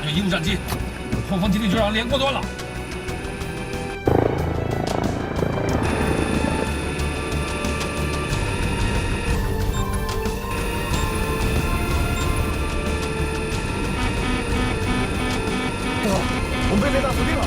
对应战机，后方基地就让连过端了。我们被雷达锁定了。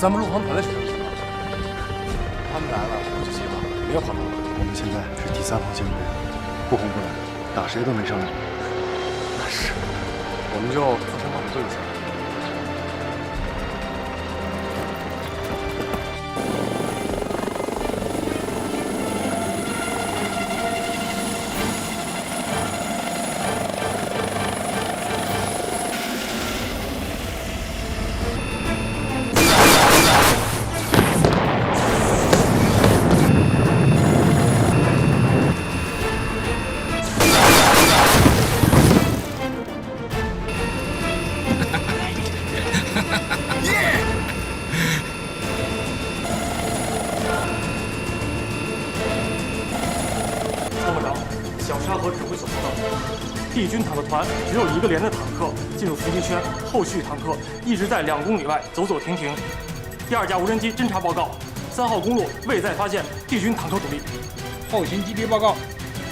咱们陆航团的水手，他们来了，我就急了，别跑了。我们现在是第3号舰队，不轰不来，打谁都没商量。那是，我们就坐山帮对一下。帝军坦克团只有1个连的坦克进入伏击圈，后续坦克一直在2公里外走走停停。第2架无人机侦察报告：3号公路未再发现帝军坦克主力。后勤基地报告：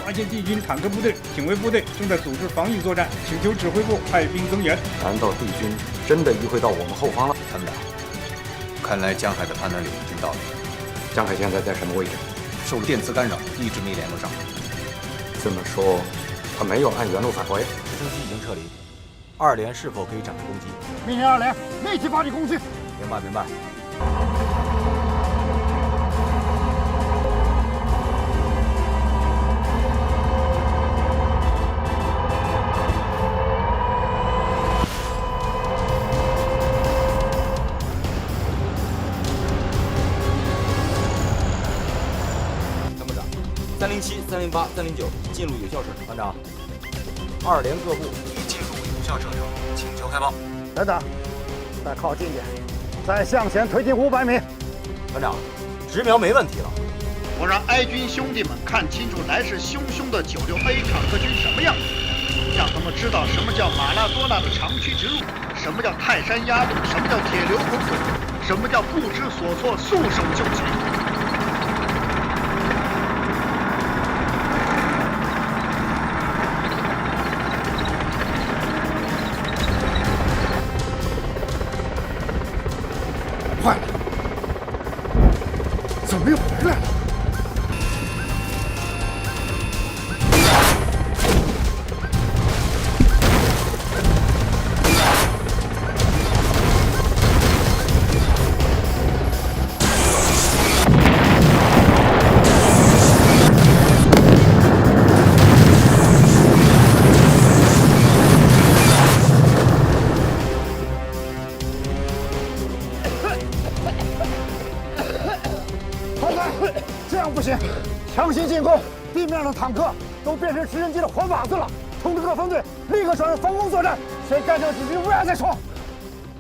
发现帝军坦克部队、警卫部队正在组织防御作战，请求指挥部派兵增援。难道帝军真的移回到我们后方了？参谋长，看来江海的判断力已经到了。江海现在在什么位置？受电磁干扰，一直没联络上。这么说，他没有按原路返回。直升机已经撤离。2连是否可以展开攻击？命令2连立即发起攻击。明白，明白。307、308、309进入有效射程。团长，2连各部已进入有效射程，请求开炮。等等，再靠近点，再向前推进500米。团长，直瞄没问题了。我让哀军兄弟们看清楚来势汹汹的96A 坦克军什么样子，让他们知道什么叫马拉多纳的长驱直入，什么叫泰山压路，什么叫铁流滚滚，什么叫不知所措束手就擒。坏了，怎么又回来了？这样不行，强行进攻，地面上坦克都变成直升机的活靶子了。通知各分队立刻转入防空作战，谁干掉敌军，不要再冲。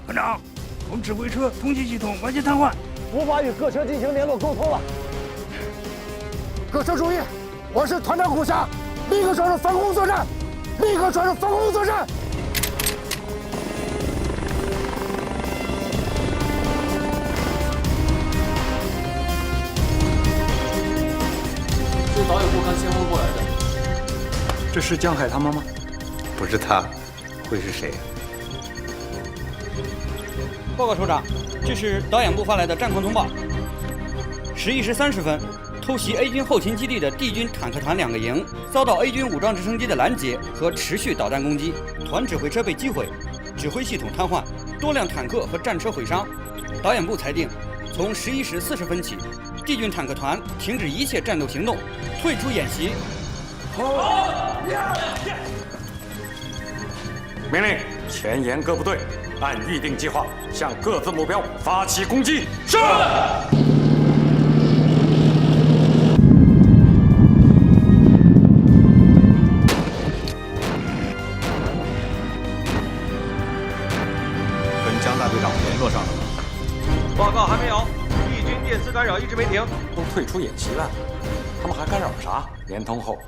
团长，总指挥车通信系统完全瘫痪，无法与各车进行联络沟通了。各车注意，我是团长谷霞，立刻转入防空作战，立刻转入防空作战。是导演部看先锋过来的。这是江海他们吗？不是他，会是谁？报告首长，这是导演部发来的战况通报。11时30分，偷袭 A 军后勤基地的D 军坦克团2个营遭到 A 军武装直升机的拦截和持续导弹攻击，团指挥车被击毁，指挥系统瘫痪，多辆坦克和战车毁伤。导演部裁定，从11时40分起，D 军坦克团停止一切战斗行动，退出演习。命令前沿各部队按预定计划向各自目标发起攻击。是。跟江大队长联络上了吗？报告还没有，敌军电磁干扰一直没停。都退出演习了，他们还干扰啥？联通后，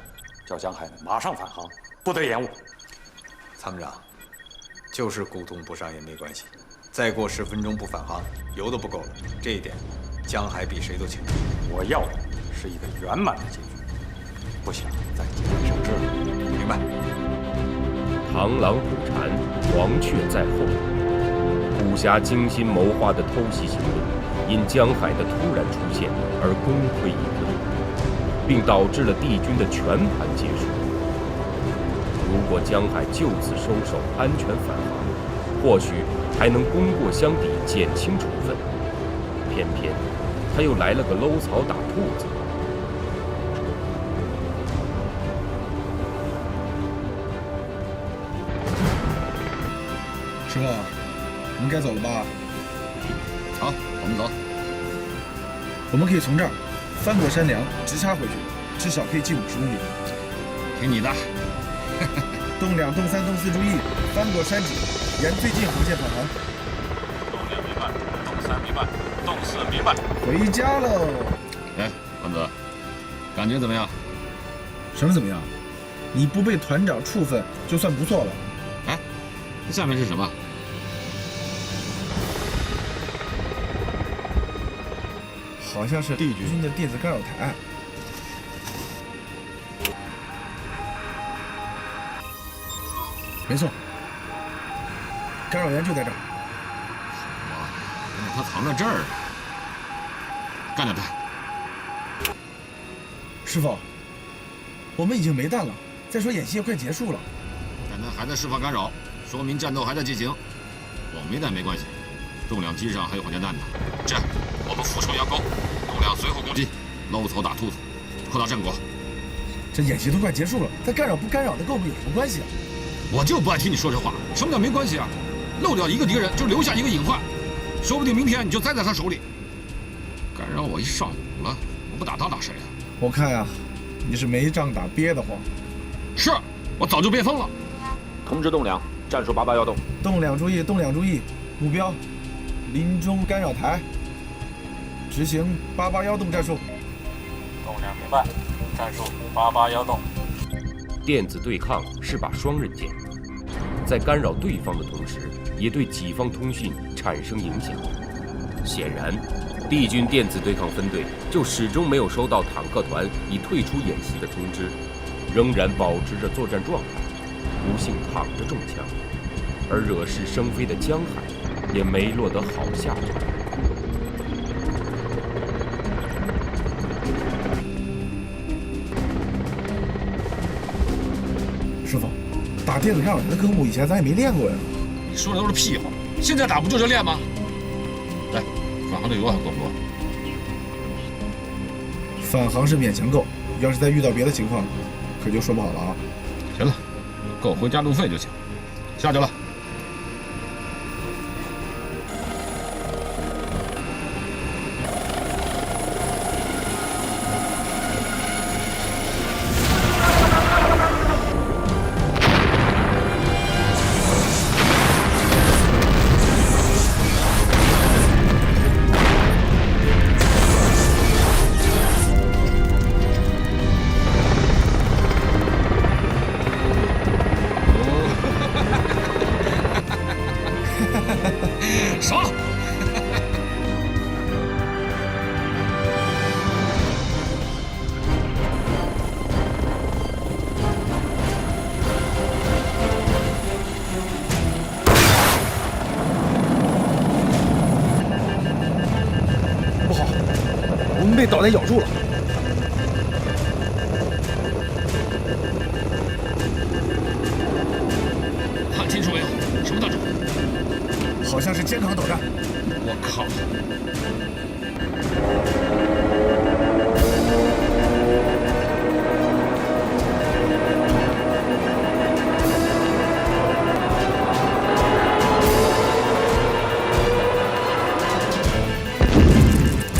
叫江海马上返航，不得延误。参谋长，就是沟通不上也没关系，再过10分钟不返航，油都不够了。这一点，江海比谁都清楚。我要的是一个圆满的结局，不想再节外生枝了。明白。螳螂捕蝉，黄雀在后。武侠精心谋划的偷袭行动，因江海的突然出现而功亏一篑，并导致了敌军的全盘结束。如果江海就此收手，安全返航，或许还能功过相抵，减轻处分。偏偏他又来了个搂草打兔子。师傅，我们该走了吧？好，我们走。我们可以从这儿翻过山梁，直插回去，至少可以进50公里。听你的。洞2、洞3、洞4注意，翻过山脊，沿最近航线返航。洞2明白，洞3明白，洞4明白。回家喽。哎，文泽，感觉怎么样？什么怎么样？你不被团长处分就算不错了。哎，这下面是什么？好像是敌军的电子干扰台。没错，干扰源就在这儿。好啊，原来他藏在这儿。干掉他！师傅，我们已经没弹了。再说演习也快结束了，但他还在释放干扰，说明战斗还在进行。我没弹没关系，洞2机上还有火箭弹呢。这样，我们俯冲佯攻，洞2随后攻击，搂草打兔子，扩大战果。这演习都快结束了，他干扰不干扰的跟我们有什么关系啊？我就不爱听你说这话。什么叫没关系啊？漏掉一个敌人就留下一个隐患，说不定明天你就栽在他手里。干扰我一上午了，我不打他打谁啊？我看呀，你是没仗打憋得慌。是，我早就憋疯了。通知栋梁，战术88要动。栋梁注意，栋梁注意，目标林中干扰台，执行88要动战术。栋梁明白，战术88要动。电子对抗是把双刃剑，在干扰对方的同时，也对己方通讯产生影响。显然，帝军电子对抗分队就始终没有收到坦克团已退出演习的通知，仍然保持着作战状态，不幸躺着中枪。而惹是生非的江海也没落得好下场。师傅，打电子干扰台的科目以前咱也没练过呀。你说的都是屁话，现在打不就是练吗？来，返航的油还够不够？返航是勉强够，要是再遇到别的情况，可就说不好了啊。行了，够回家路费就行。下去了。爽！不好，我们被导弹咬住了。看清楚没有？什么大招？好像是肩扛导弹。我靠！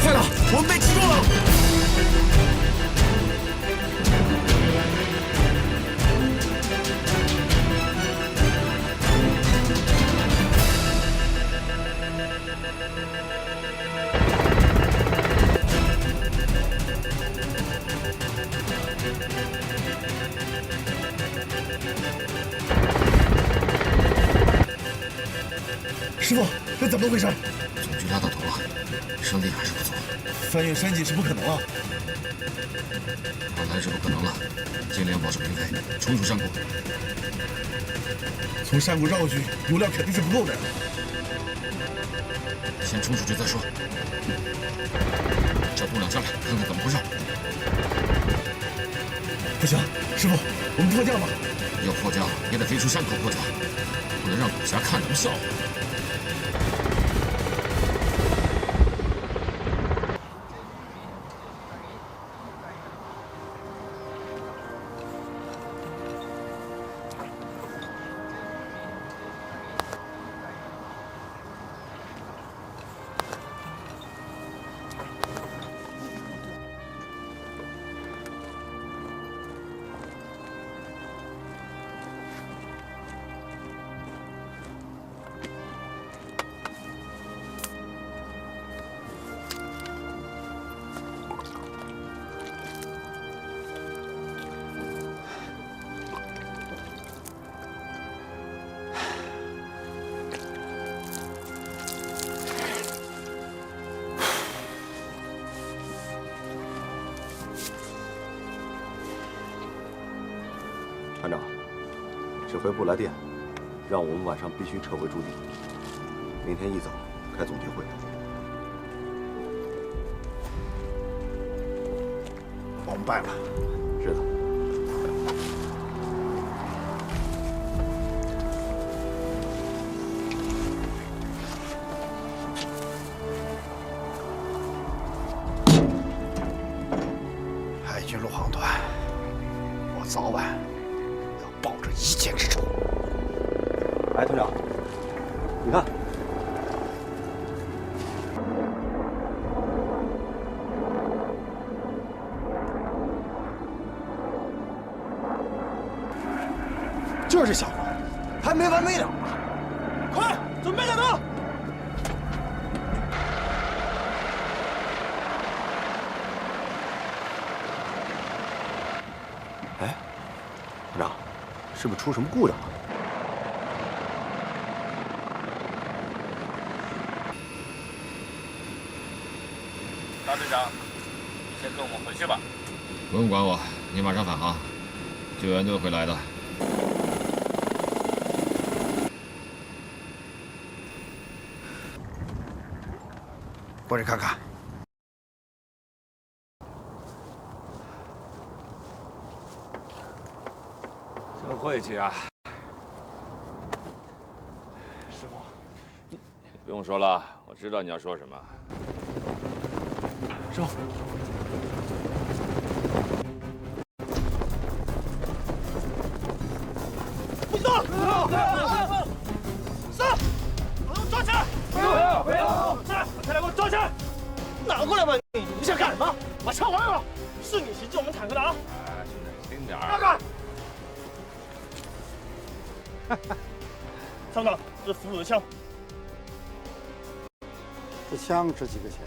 坏了，我们被击中了！师傅，这怎么回事？总局拉到头了，胜利还是不错。翻越山脊是不可能了。本来是不可能了，尽量保持平飞，冲出山谷。从山谷绕过去，油量肯定是不够的。先冲出去再说。叫栋梁下来，看看怎么回事。不行，师傅，我们迫降吧。要迫降也得飞出山口迫降，不能让古侠看成笑话。团长，指挥部来电，让我们晚上必须撤回驻地，明天一早开总结会。帮我们办了。是的。海军陆航团，我早晚要报这一箭之仇。哎，团长，你看。说这小子还没完没了呢！快，准备战斗！哎，团长，是不是出什么故障了？大队长，先跟我们回去吧。不用管我，你马上返航，救援队会来的。过来看看。真晦气啊！师傅，不用说了，我知道你要说什么。师傅。不许动！上！抓起来！不要！起来！把他俩给我抓起来！拿过来吧你！你想干什么？把枪还给我！是你袭击我们坦克的啊！轻点让开！参谋长，这俘虏的枪。这枪值几个钱？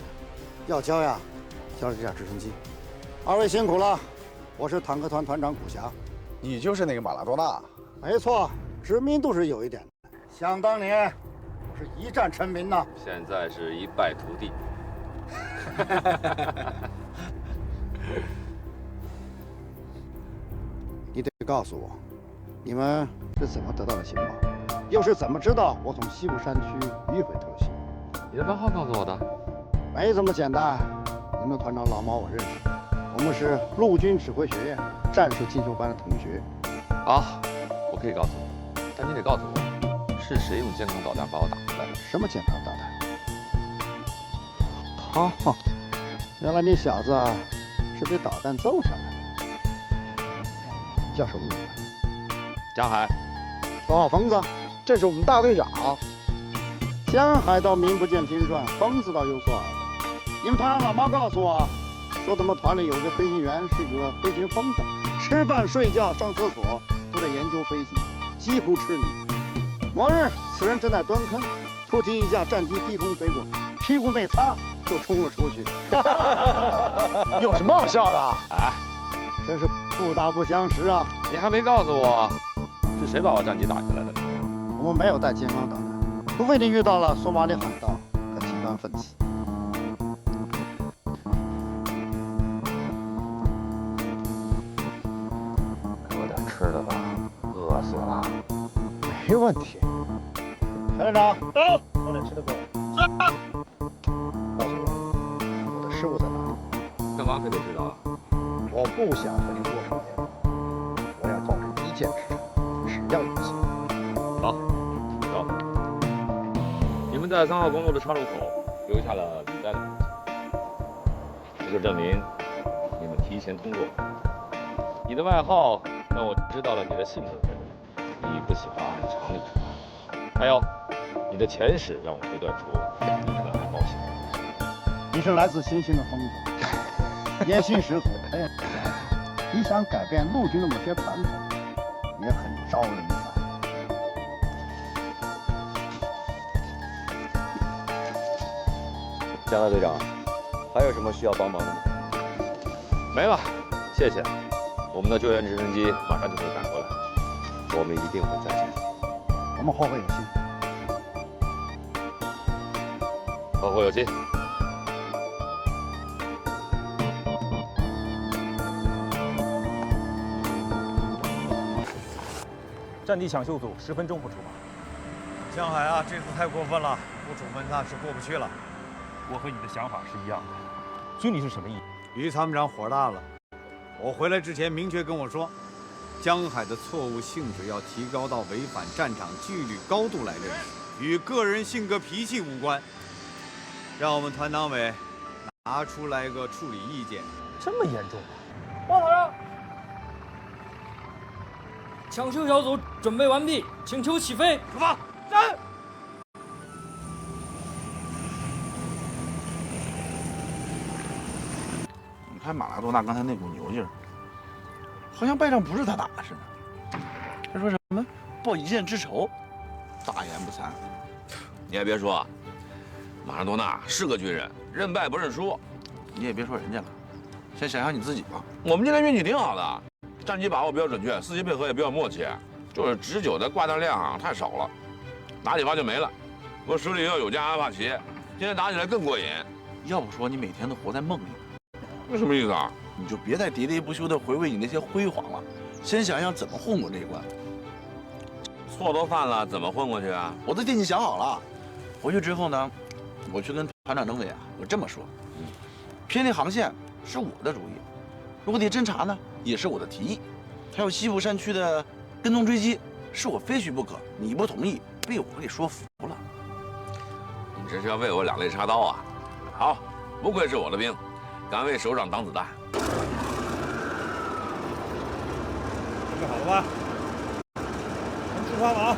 要交呀，交这架直升机。二位辛苦了，我是坦克团团长古霞。你就是那个马拉多纳？没错，知名度是有一点的。想当年，我是一战成名呐。现在是一败涂地。你得告诉我，你们是怎么得到的情报？又是怎么知道我从西部山区迂回偷袭？你的番号告诉我的。没这么简单。你们团长老毛我认识，我们是陆军指挥学院战术进修班的同学。好，我可以告诉你，但你得告诉我，是谁用监控导弹把我打回来的？什么监控导弹？好，原来你小子是被导弹揍下来的。叫什么名字？江海。哦，疯子，这是我们大队长。江海倒名不见经传，疯子倒有所耳闻。你们团长老毛告诉我，说他们团里有个飞行员是个飞行疯子，吃饭、睡觉、上厕所都在研究飞行，几乎痴迷。某日，此人正在蹲坑，突击一架战机低空飞过，屁股没擦就冲了出去。有什么好笑的？哎，真是不打不相识啊！你还没告诉我，是谁把我战机打下来的？我们没有带健康导弹，除非你遇到了索马里海盗和极端分子。给我点吃的吧，饿死了。没问题。团长，走，把点吃的过来。告诉我，我的失误在哪里？干嘛非得知道啊？我不想和你多说言，我要保证一箭之仇，只要一次。好，走。你们在3号公路的岔路口留下了履带的痕迹，这就证明你们提前通过。你的外号让我知道了你的性格特征，你不喜欢按常理出牌。还有，你的前史让我推断出你可能还冒险。你是来自星星的疯子，野心十足。哎，你想改变陆军的某些传统，也很招人烦。江大队长，还有什么需要帮忙的吗？没了，谢谢。我们的救援直升机马上就会赶过来，我们一定会再见。我们后会有期。后会有期。战地抢修组10分钟后出发。江海啊，这次太过分了，部署们那是过不去了。我和你的想法是一样的。军里是什么意思？于参谋长火大了。我回来之前明确跟我说，江海的错误性质要提高到违反战场纪律高度来认识，与个人性格脾气无关。让我们团党委拿出来个处理意见。这么严重？报告呀！抢修小组准备完毕，请求起飞。出发！站！你看马拉多纳刚才那股牛劲儿，好像败仗不是他打的似的。还说什么报一箭之仇，大言不惭。你也别说，马拉多纳是个军人，认败不认输。你也别说人家了，先想想你自己吧。我们今天运气挺好的，战机把握比较准确，司机配合也比较默契，就是持久的挂弹量太少了，打几发就没了。我手里要有架阿帕奇，今天打起来更过瘾。要不说你每天都活在梦里，这什么意思啊？你就别再喋喋不休地回味你那些辉煌了，先想想怎么混过这一关。错都犯了，怎么混过去啊？我都替你想好了，回去之后呢，我去跟团长政委啊，我这么说，偏离航线是我的主意，陆地侦察呢也是我的提议，还有西部山区的跟踪追击是我非去不可，你不同意，被我给说服了。你这是要为我两肋插刀啊！好，不愧是我的兵，敢为首长挡子弹。准备好了吧？我们出发了啊！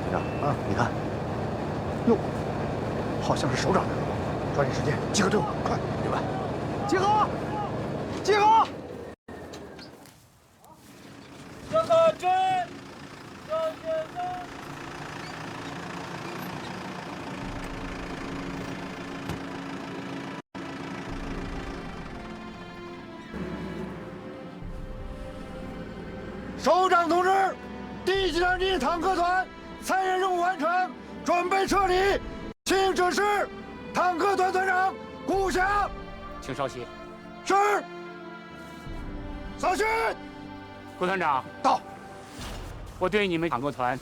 队长啊，你看，哟，好像是首长来了，抓紧时间集合队伍，快！明白。集合！集合！这个追，向前走。首长同志，第几战机坦克团参演任务完成，准备撤离，请指示坦克团团长顾翔。请稍息。是。扫训。顾团长到。我对你们坦克团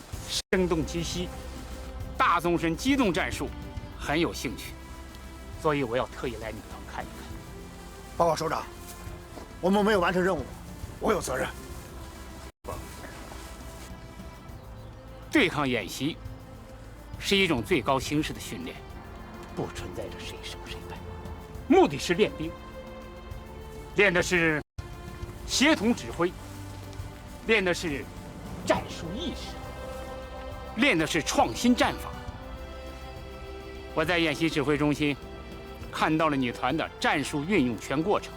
声东击西、大纵深机动战术很有兴趣，所以我要特意来你们团看一看。报告首长，我们没有完成任务，我有责任。对抗演习是一种最高形式的训练，不存在着谁胜谁败，目的是练兵，练的是协同指挥，练的是战术意识，练的是创新战法。我在演习指挥中心看到了你团的战术运用全过程，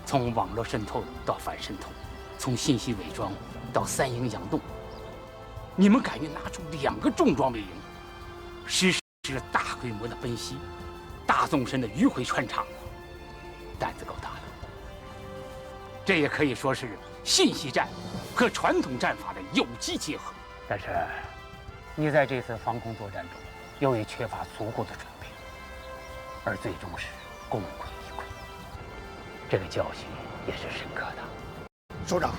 从网络渗透到反渗透，从信息伪装到三营佯动。你们敢于拿出2个重装备营，实施了大规模的奔袭、大纵深的迂回穿插，胆子够大的。这也可以说是信息战和传统战法的有机结合。但是，你在这次防空作战中，由于缺乏足够的准备，而最终是功亏一篑。这个教训也是深刻的。首长，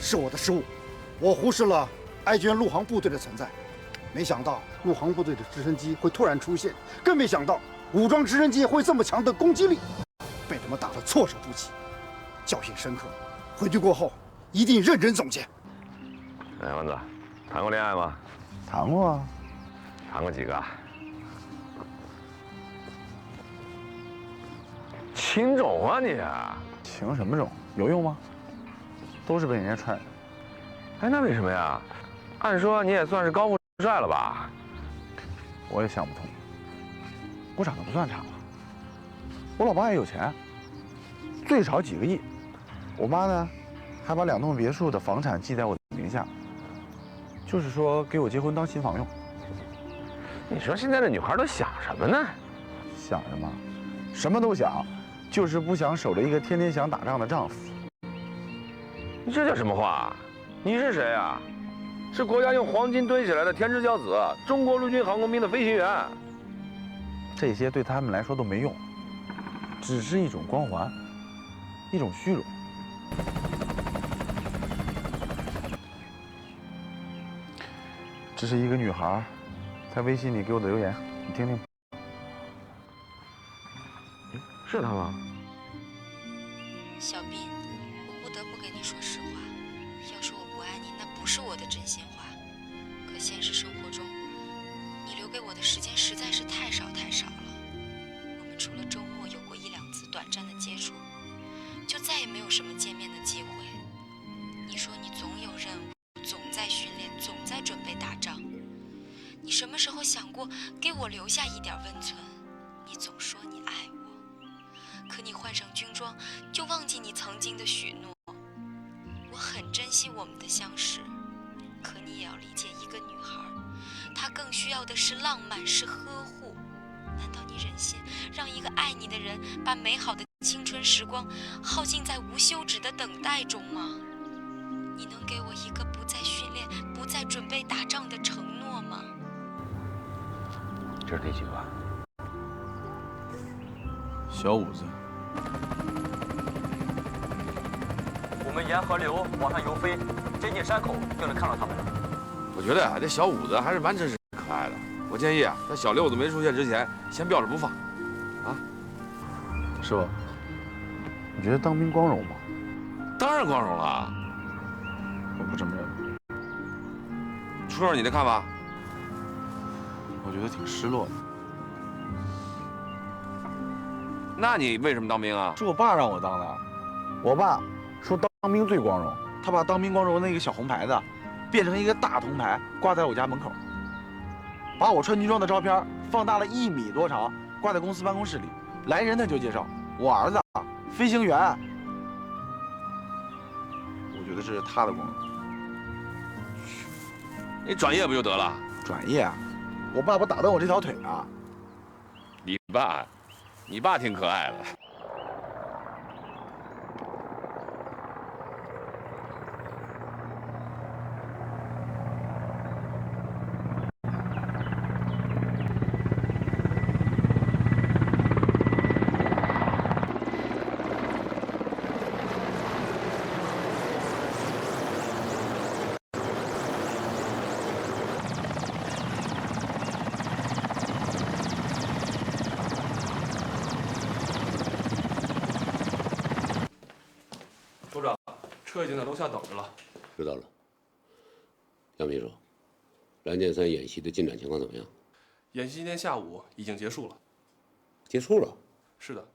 是我的失误，我忽视了爱军陆航部队的存在，没想到陆航部队的直升机会突然出现，更没想到武装直升机会这么强的攻击力，被他们打得措手不及，教训深刻。回去过后一定认真总结。哎，丸子，谈过恋爱吗？谈过啊。谈过几个？情种啊你！情什么种？有用吗？都是被人家踹的。哎，那为什么呀？按说你也算是高富帅了吧？我也想不通。我长得不算差吧？我老爸也有钱，最少几个亿。我妈呢，还把2栋别墅的房产记在我名下，就是说给我结婚当新房用。你说现在这女孩都想什么呢？想什么？什么都想，就是不想守着一个天天想打仗的丈夫。你这叫什么话？你是谁啊？是国家用黄金堆起来的天之骄子，中国陆军航空兵的飞行员。这些对他们来说都没用，只是一种光环，一种虚荣。这是一个女孩在微信里给我的留言，你听听。是她吗？小斌，我不得不跟你说实话，要说我不爱你，那不是我的真心话。可现实生活中，你留给我的时间实在是太少太少了。我们除了周末有过1、2次短暂的接触，就再也没有什么见面的机会。你说你总有任务，总在训练，总在准备打仗，给我留下一点温存。你总说你爱我，可你换上军装就忘记你曾经的许诺。我很珍惜我们的相识，可你也要理解一个女孩，她更需要的是浪漫，是呵护。难道你忍心让一个爱你的人把美好的青春时光耗尽在无休止的等待中吗？你能给我一个不再训练、不再准备打仗的承诺吗？这是第几个？小五子。我们沿河流往上游飞，接近山口就能看到他们了。我觉得啊，这小五子还是蛮真实可爱的。我建议啊，在小六子没出现之前，先吊着不放。啊，师傅，你觉得当兵光荣吗？当然光荣了。我不这么认为。说说你的看法。我觉得挺失落的。那你为什么当兵啊？是我爸让我当的。我爸说当兵最光荣，他把当兵光荣那个小红牌子变成一个大铜牌，挂在我家门口，把我穿军装的照片放大了1米多长，挂在公司办公室里。来人的就介绍我儿子飞行员。我觉得这是他的光荣。你转业不就得了？转业啊？我爸不打断我这条腿啊！你爸挺可爱的。首长，车已经在楼下等着了。知道了。杨秘书，蓝剑山演习的进展情况怎么样？演习今天下午已经结束了。结束了？是的。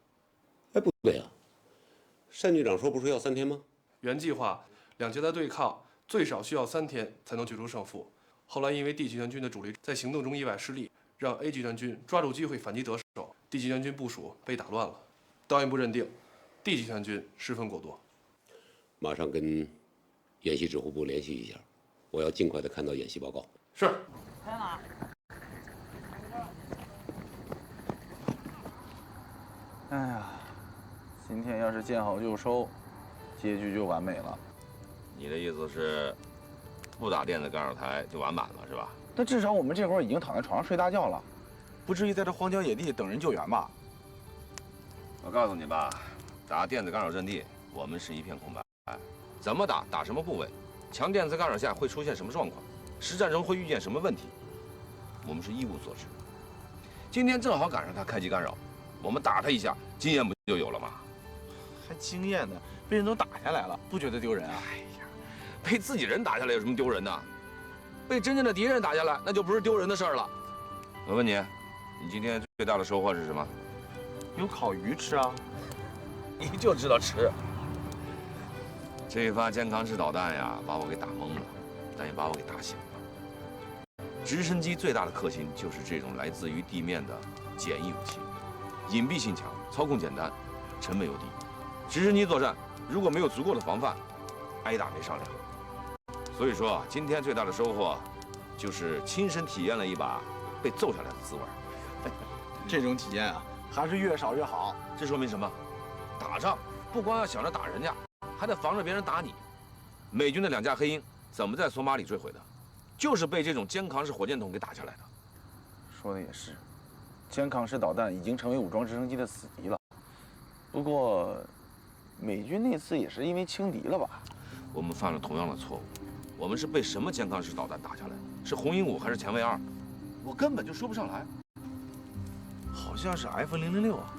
哎，不对啊，单局长说不是要3天吗？原计划两节的对抗最少需要3天才能决出胜负。后来因为 D 集团军的主力在行动中意外失利，让 A 集团军抓住机会反击得手 ，D 集团军部署被打乱了。导演部认定 D 集团军失分过多。马上跟演习指挥部联系一下，我要尽快的看到演习报告。是。哎呀，今天要是见好就收，结局就完美了。你的意思是，不打电子干扰台就完满了是吧？但至少我们这会儿已经躺在床上睡大觉了，不至于在这荒郊野地等人救援吧？我告诉你吧，打电子干扰阵地，我们是一片空白。怎么打，打什么部位，强电子干扰下会出现什么状况，实战中会遇见什么问题，我们是一无所知。今天正好赶上他开机干扰，我们打他一下，经验不就有了吗？还经验呢？被人都打下来了，不觉得丢人啊？哎呀，被自己人打下来有什么丢人的？被真正的敌人打下来，那就不是丢人的事儿了。我问你，你今天最大的收获是什么？有烤鱼吃啊！你就知道吃。这发肩扛式导弹呀，把我给打懵了，但也把我给打醒了。直升机最大的克星就是这种来自于地面的简易武器，隐蔽性强，操控简单，成本又低。直升机作战如果没有足够的防范，挨打没商量。所以说，今天最大的收获，就是亲身体验了一把被揍下来的滋味。这种体验啊，还是越少越好。这说明什么？打仗不光要想着打人家，还得防着别人打你。美军的2架黑鹰怎么在索马里坠毁的？就是被这种肩扛式火箭筒给打下来的。说的也是，肩扛式导弹已经成为武装直升机的死敌了。不过，美军那次也是因为轻敌了吧？我们犯了同样的错误。我们是被什么肩扛式导弹打下来的？是红鹰5还是前卫2？我根本就说不上来。好像是 F006啊。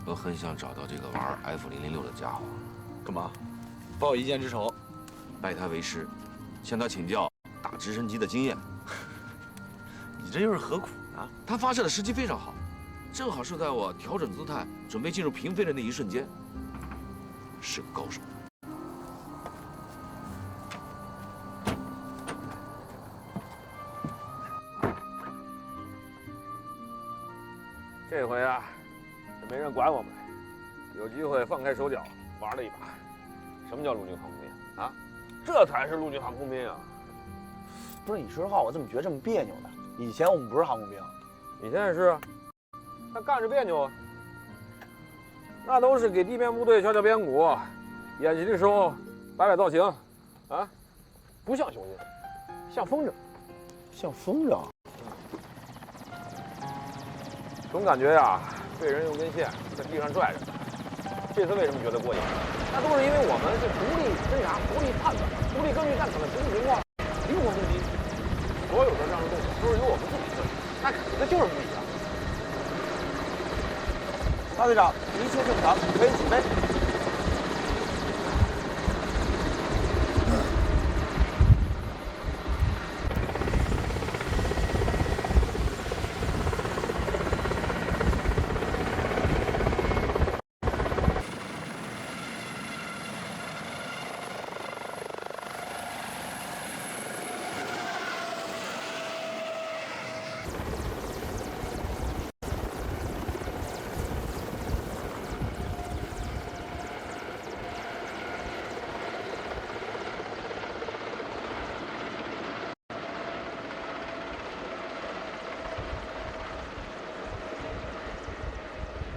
我很想找到这个玩 F006的家伙。干嘛？报一箭之仇，拜他为师，向他请教打直升机的经验。你这又是何苦呢？他发射的时机非常好，正好是在我调整姿态，准备进入平飞的那一瞬间。是个高手。这回啊，没人管我们，有机会放开手脚玩了一把。什么叫陆军航空兵啊？这才是陆军航空兵啊！不是你说实话，我怎么觉得这么别扭呢？以前我们不是航空兵，以前也是，那干着别扭啊。那都是给地面部队敲敲边鼓，演习的时候摆摆造型，啊，不像兄弟，像风筝，像风筝。总感觉呀，被人用根线在地上拽着。这次为什么觉得过瘾？那都是因为我们是独立侦察、独立判断、独立根据战场的实际情况灵活攻击，所有的战术动作都是由我们自己设计，那肯定就是不一样。大队长，一切正常，可以起飞。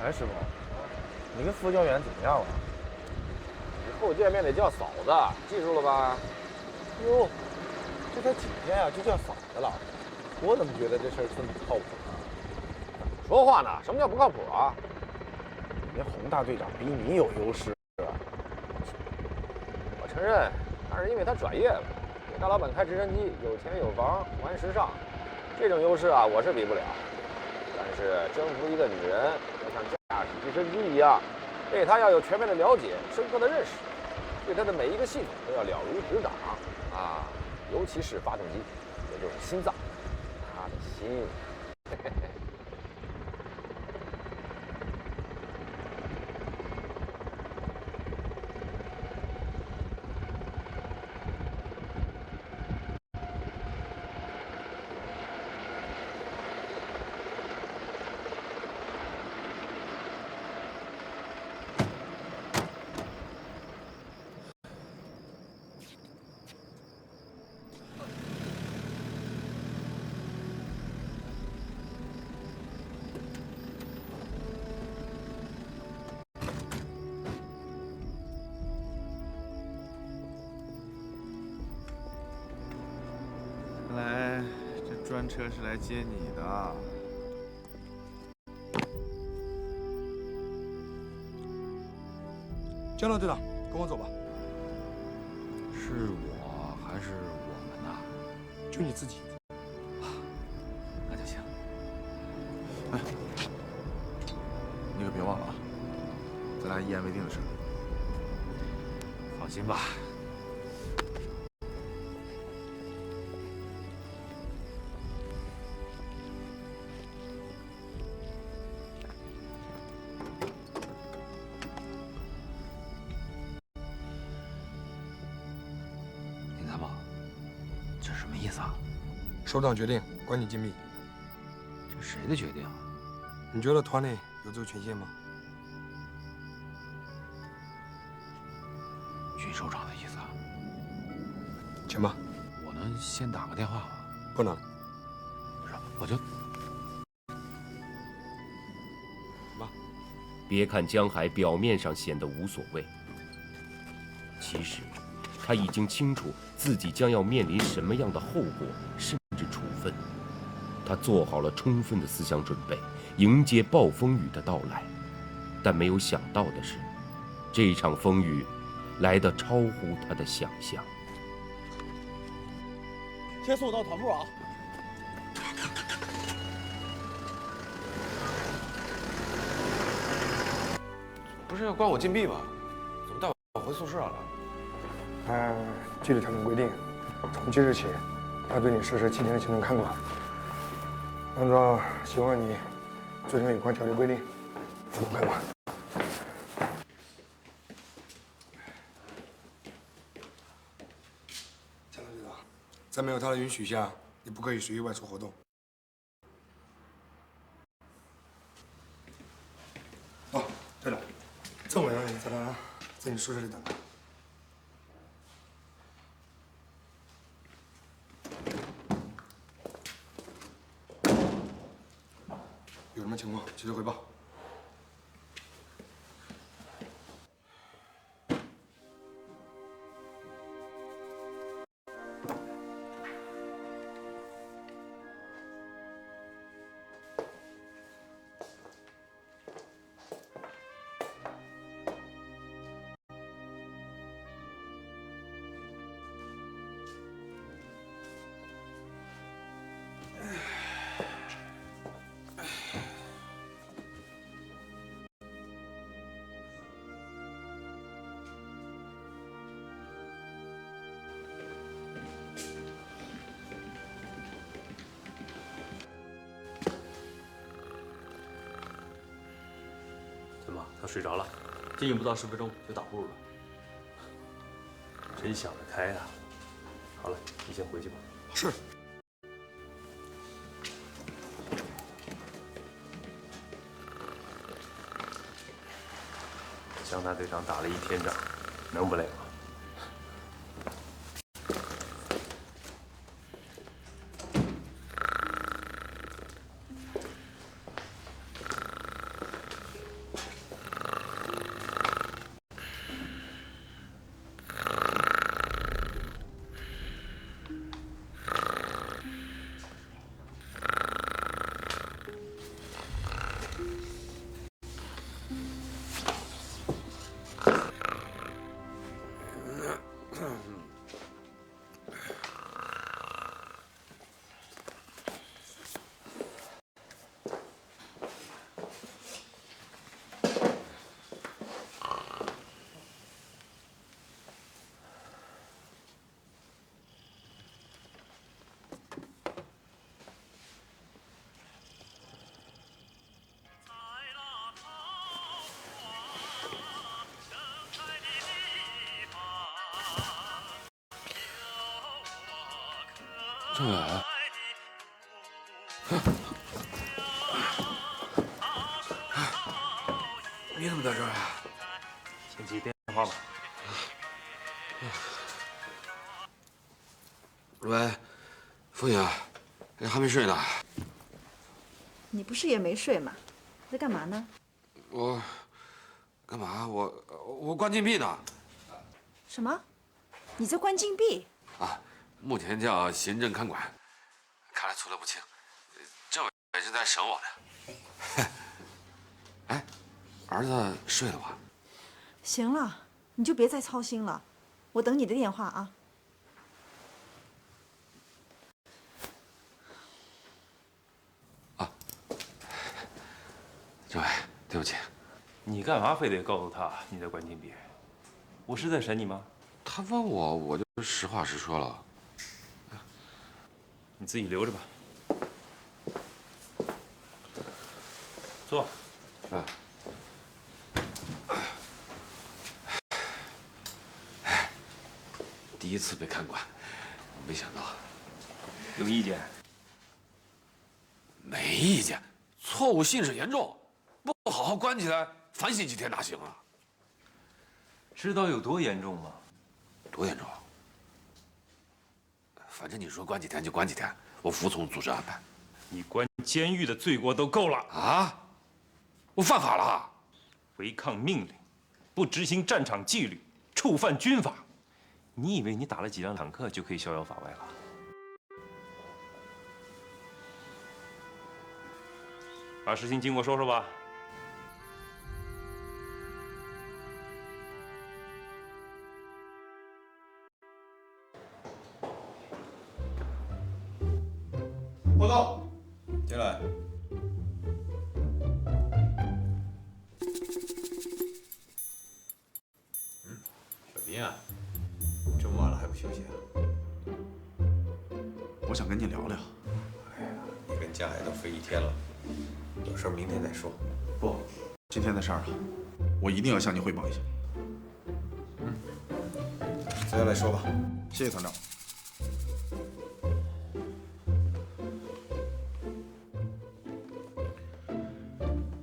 哎，师傅，你跟副教员怎么样了？以后见面得叫嫂子，记住了吧？哟，这才几天啊，就叫嫂子了？我怎么觉得这事儿这么不靠谱呢？说话呢？什么叫不靠谱啊？人家洪大队长比你有优势。我承认，那是因为他转业了，给大老板开直升机，有钱有房，玩时尚，这种优势啊，我是比不了。但是征服一个女人，要像驾驶直升机一样，对她要有全面的了解、深刻的认识，对她的每一个系统都要了如指掌啊！尤其是发动机，也就是心脏，她的心。看来这专车是来接你的。江乐队长，跟我走吧。是我还是我们呐？就你自己。那就行。哎，你可别忘了啊，咱俩一言为定的事。放心吧。首长决定关你禁闭。这谁的决定啊？你觉得团里有这个权限吗？军首长的意思啊？行吧。我能先打个电话吗？不能。不是，我就。别看江海表面上显得无所谓，其实他已经清楚自己将要面临什么样的后果，甚至处分。他做好了充分的思想准备，迎接暴风雨的到来。但没有想到的是，这场风雨来得超乎他的想象。先送我到团部啊！不是要关我禁闭吗？怎么带我回宿舍了？按纪律调整规定，从即日起，要对你实施7天的行政看管。按照希望你遵守有关条例规定，服从看管。江队长，在没有他的允许下，你不可以随意外出活动。对了，这晚上你在哪？在你宿舍里等着。有什么情况及时汇报。 怎么，他睡着了？进去不到10分钟就打呼了。真想得开啊！好了，你先回去吧。是。江大队长打了1天仗，能不累吗？ 郑远，你怎么在这儿呀？先接电话吧。喂，凤英，还没睡呢。你不是也没睡吗？在干嘛呢？我干嘛？我关禁闭呢。什么？你在关禁闭？啊，目前叫行政看管，看来出了不清。政委也是在审我呢。哎，儿子睡了吧？行了，你就别再操心了，我等你的电话啊。政委，对不起。你干嘛非得告诉他你在关禁闭？我是在审你吗？他问我，我就实话实说了。你自己留着吧。坐。啊。第一次被看管，没想到。有意见？没意见。错误性质严重，不好好关起来，反省几天哪行啊？知道有多严重吗？多严重？反正你说关几天就关几天，我服从组织安排。你关监狱的罪过都够了啊！我犯法了？违抗命令，不执行战场纪律，触犯军法。你以为你打了几辆坦克就可以逍遥法外了？把事情经过说说吧。报告，进来。小斌啊，这么晚了还不休息啊？我想跟你聊聊。哎呀，你跟江海都飞1天了，有事明天再说。不，今天的事儿啊，我一定要向你汇报一下。接下来说吧。谢谢团长。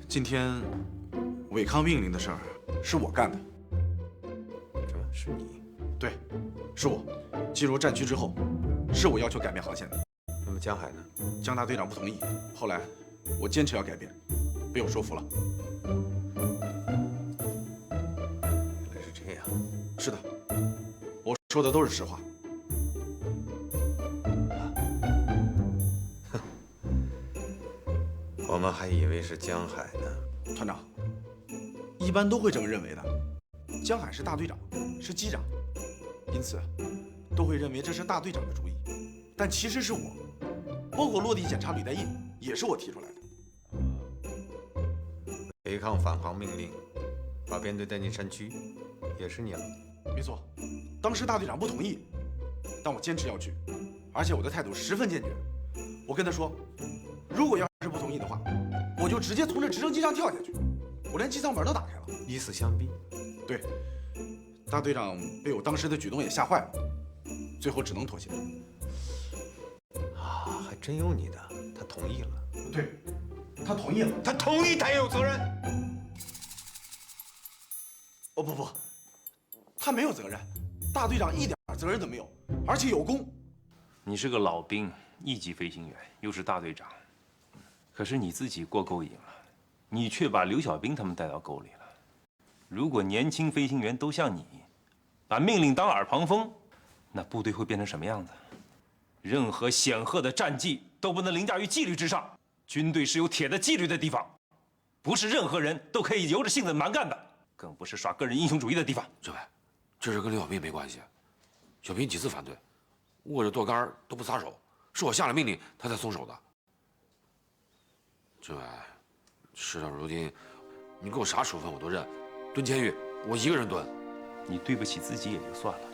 今天违抗命令的事儿是我干的。是你？对，是我。进入战区之后，是我要求改变航线的。那么江海呢？江大队长不同意，后来我坚持要改变，被我说服了。原来是这样。是的，我说的都是实话。我们还以为是江海呢。团长，一般都会这么认为的。江海是大队长，是机长，因此都会认为这是大队长的主意。但其实是我，包括落地检查履带印也是我提出来的。违抗返航命令，把编队带进山区，也是你啊？没错，当时大队长不同意，但我坚持要去，而且我的态度十分坚决。我跟他说，如果要是不同意的话，我就直接从这直升机上跳下去。我连机舱门都打开了，以死相逼。对，大队长被我当时的举动也吓坏了，最后只能妥协。啊，还真有你的，他同意了。对，他同意了。他同意，他也有责任。哦不，他没有责任，大队长一点责任都没有，而且有功。你是个老兵，1级飞行员，又是大队长，可是你自己过沟瘾了，你却把刘小兵他们带到沟里了。如果年轻飞行员都像你，把命令当耳旁风，那部队会变成什么样子？任何显赫的战绩都不能凌驾于纪律之上。军队是有铁的纪律的地方，不是任何人都可以由着性子蛮干的，更不是耍个人英雄主义的地方。政委，这事跟刘小兵没关系。小兵几次反对，握着舵杆都不撒手，是我下了命令他才松手的。政委，事到如今，你给我啥处分我都认，蹲监狱我一个人蹲。你对不起自己也就算了，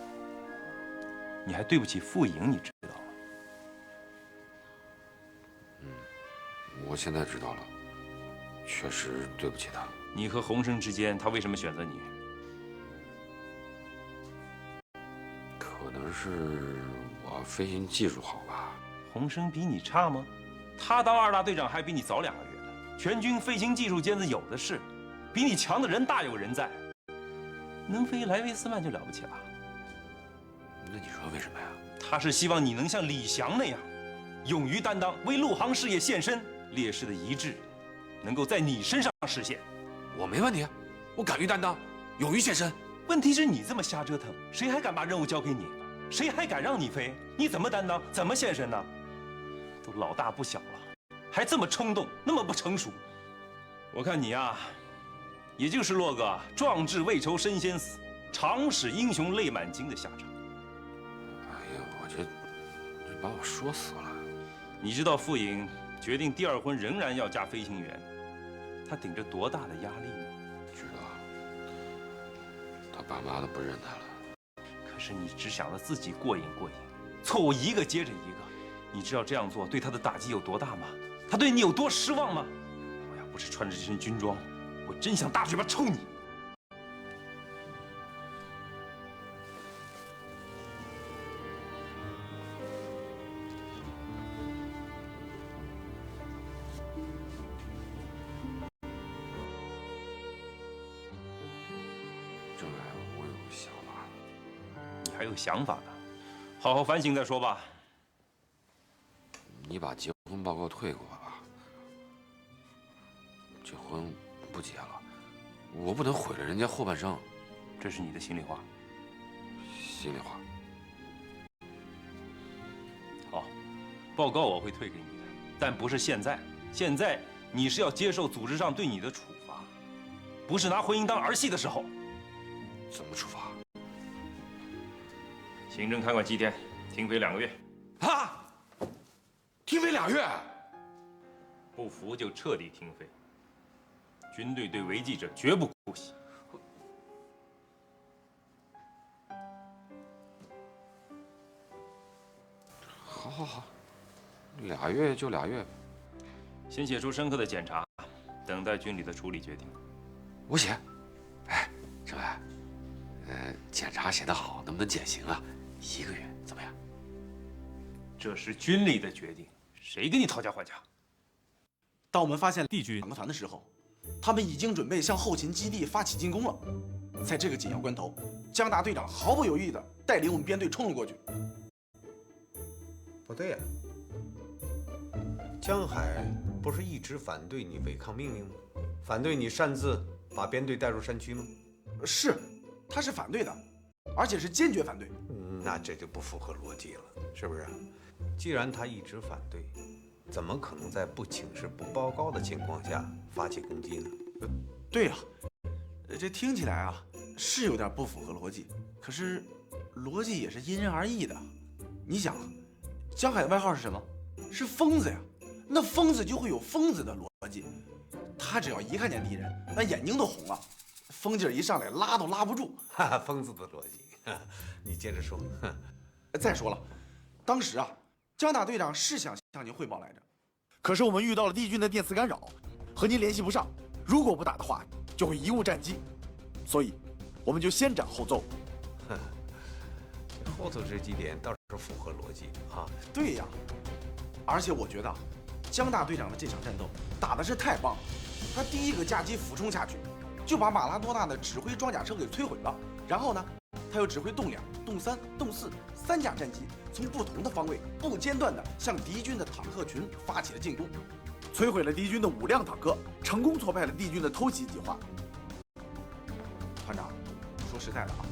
你还对不起傅颖，你知道吗？我现在知道了，确实对不起他。你和洪生之间，他为什么选择你？可能是我飞行技术好吧。洪生比你差吗？他当2大队长还比你早2个月呢。全军飞行技术尖子有的是，比你强的人大有人在。能飞莱维斯曼就了不起了。那你说为什么呀？他是希望你能像李翔那样，勇于担当，为陆航事业献身。烈士的遗志，能够在你身上实现。我没问题，我敢于担当，勇于献身。问题是你这么瞎折腾，谁还敢把任务交给你？谁还敢让你飞？你怎么担当？怎么献身呢？都老大不小了，还这么冲动，那么不成熟。我看你呀，也就是落个壮志未酬身先死，常使英雄泪满襟的下场。哎呀，我这把我说死了。你知道傅颖决定第2婚仍然要嫁飞行员，他顶着多大的压力吗？知道，他爸妈都不认他了。可是你只想着自己过瘾过瘾，错误一个接着一个。你知道这样做对他的打击有多大吗？他对你有多失望吗？我要不是穿着这身军装，我真想大嘴巴抽你。政委，我有个想法。你还有想法呢？好好反省再说吧。你把结婚报告退给我吧，这婚不结了，我不能毁了人家后半生。这是你的心里话。心里话。好，报告我会退给你的，但不是现在。现在你是要接受组织上对你的处罚，不是拿婚姻当儿戏的时候。怎么处罚？行政看管7天，停飞2个月。啊！停飞2月？不服就彻底停飞。军队对违纪者绝不姑息。好，2月就2月。先写出深刻的检查，等待军里的处理决定。我写。哎，政委，检查写得好，能不能减刑啊？1个月怎么样？这是军里的决定，谁跟你讨价还价？当我们发现帝军坦克团的时候，他们已经准备向后勤基地发起进攻了。在这个紧要关头，江大队长毫不犹豫地带领我们编队冲了过去。不对呀，江海不是一直反对你违抗命令吗？反对你擅自把编队带入山区吗？是，他是反对的，而且是坚决反对。那这就不符合逻辑了，是不是？既然他一直反对，怎么可能在不请示、不报告的情况下发起攻击呢？对呀，这听起来啊是有点不符合逻辑，可是逻辑也是因人而异的。你想，江海的外号是什么？是疯子呀。那疯子就会有疯子的逻辑，他只要一看见敌人，那眼睛都红了，疯劲儿一上来拉都拉不住。疯子的逻辑，你接着说。再说了，当时啊，江大队长是想向您汇报来着，可是我们遇到了敌军的电磁干扰，和您联系不上。如果不打的话，就会贻误战机，所以我们就先斩后奏。后头这几点倒是符合逻辑啊。对呀，而且我觉得江大队长的这场战斗打的是太棒了。他第一个架机俯冲下去，就把马拉多纳的指挥装甲车给摧毁了。然后呢，他又指挥洞2、洞3、洞43架战机，从不同的方位不间断地向敌军的坦克群发起了进攻，摧毁了敌军的5辆坦克，成功挫败了敌军的偷袭计划。团长，说实在的啊，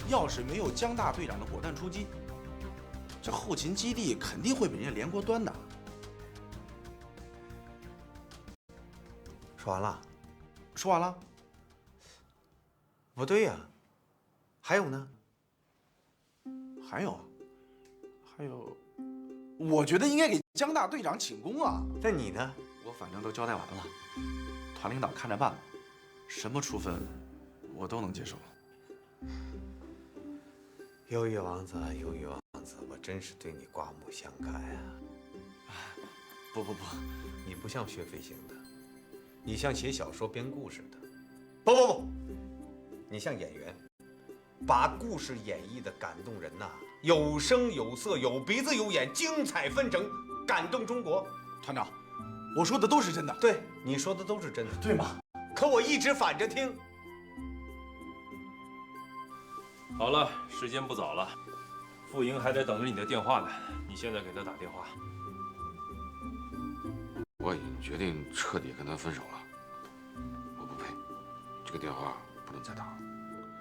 要是没有江大队长的果断出击，这后勤基地肯定会被人家连锅端的。说完了？说完了。不对呀，还有呢？还有，我觉得应该给江大队长请功啊。那你呢？我反正都交代完了，团领导看着办吧，什么处分我都能接受。忧郁王子，忧郁王子，我真是对你刮目相看呀！不，你不像学飞行的，你像写小说编故事的。不，你像演员，把故事演绎的感动人呐，有声有色，有鼻子有眼，精彩纷呈，感动中国。团长，我说的都是真的。对，你说的都是真的，对吗？可我一直反着听。好了，时间不早了，傅莹还在等着你的电话呢。你现在给他打电话。我已经决定彻底跟他分手了，我不配，这个电话不能再打了。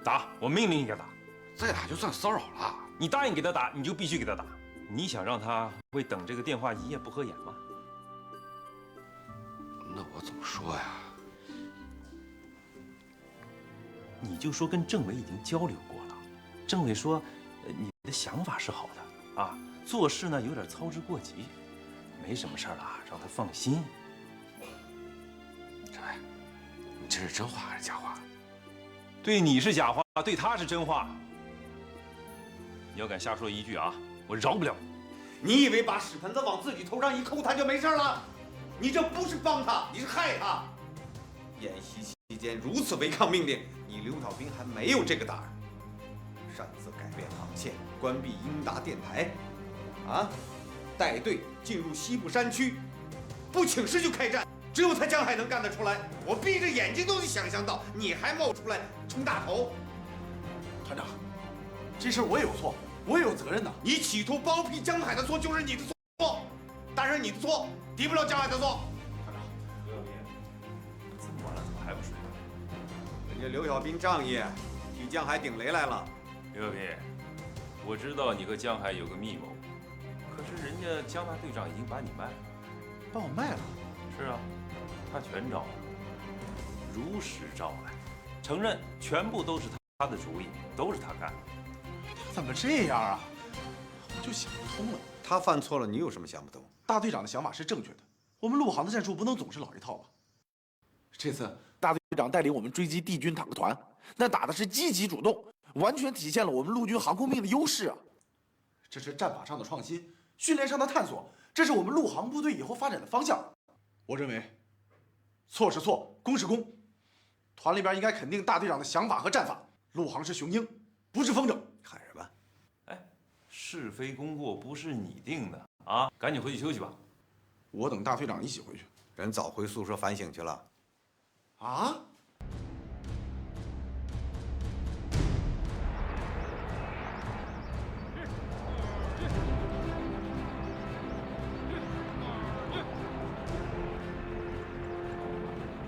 打，我命令你给他打。再打就算骚扰了。你答应给他打，你就必须给他打。你想让他为等这个电话一夜不合眼吗？那我怎么说呀？你就说跟政委已经交流过了，政委说，你的想法是好的啊，做事呢有点操之过急，没什么事儿了，让他放心。政委，你这是真话还是假话？对你是假话，对他是真话。你要敢瞎说一句啊，我饶不了你。你以为把屎盆子往自己头上一扣，他就没事了？你这不是帮他，你是害他。演习期间如此违抗命令，你刘小兵还没有这个胆儿，擅自改变航线，关闭英达电台，啊，带队进入西部山区，不请示就开战，只有他江海能干得出来。我闭着眼睛都能想象到，你还冒出来冲大头。团长，这事儿我也有错，我也有责任呐。你企图包庇江海的错就是你的错，但是你的错抵不了江海的错。团长，刘小兵，这么晚了怎么还不睡呢？人家刘小兵仗义，替江海顶雷来了。刘小兵，我知道你和江海有个密谋，可是人家江大队长已经把你卖了。把我卖了？是啊，他全招了，如实招来，承认全部都是他的主意，都是他干的。他怎么这样啊？我就想不通了。他犯错了，你有什么想不通？大队长的想法是正确的，我们陆航的战术不能总是老一套吧？这次大队长带领我们追击敌军坦克团，那打的是积极主动，完全体现了我们陆军航空兵的优势啊！这是战法上的创新，训练上的探索，这是我们陆航部队以后发展的方向。我认为，错是错，公是公，团里边应该肯定大队长的想法和战法。陆航是雄鹰，不是风筝。喊什么？哎，是非功过不是你定的啊！赶紧回去休息吧。我等大队长一起回去。人早回宿舍反省去了。啊？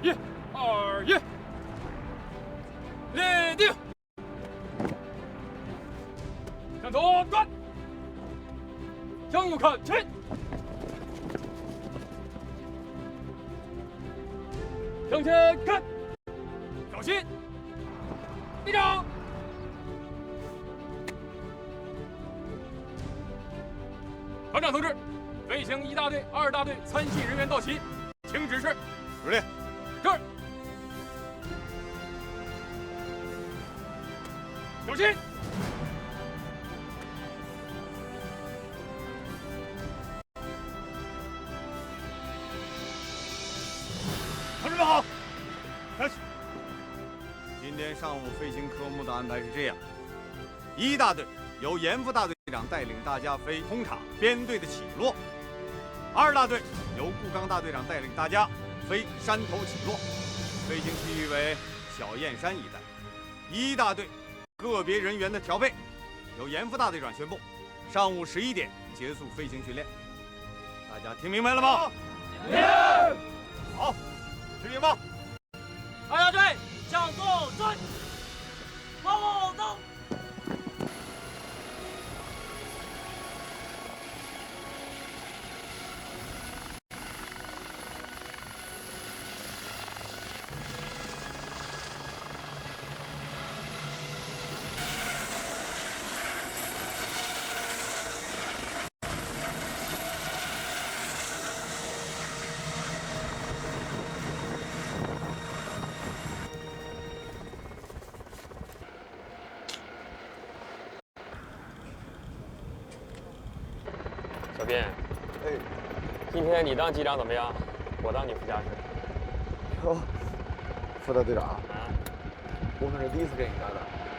一、二、一，立定，向左转，向右看齐，向前看，小心，立正。团长同志，飞行1大队、2大队参戏人员到齐，请指示。司令。这儿，小心！同志们好，开始。今天上午飞行科目的安排是这样：1大队由严复大队长带领大家飞通塔编队的起落；2大队由顾刚大队长带领大家飞山头起落，飞行区域为小燕山一带。1大队个别人员的调配由严复大队长宣布，上午11点结束飞行训练。大家听明白了吗？听。好，指令吧。2大队向左转，往后走。小斌，今天你当机长怎么样？我当你副驾驶。哟，副大队长，我可是第一次跟你搭档，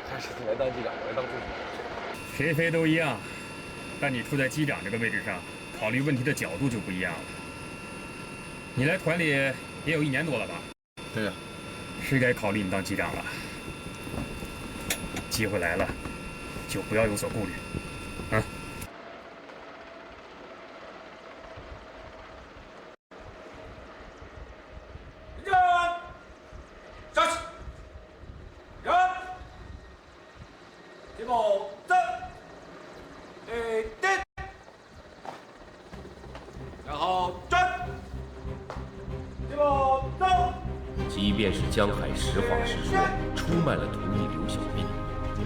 还是你来当机长，我来当助手。谁飞都一样，但你处在机长这个位置上，考虑问题的角度就不一样了。你来团里也有1年多了吧？对呀。是该考虑你当机长了。机会来了，就不要有所顾虑，啊。即便是江海实话实说，出卖了徒弟刘小斌，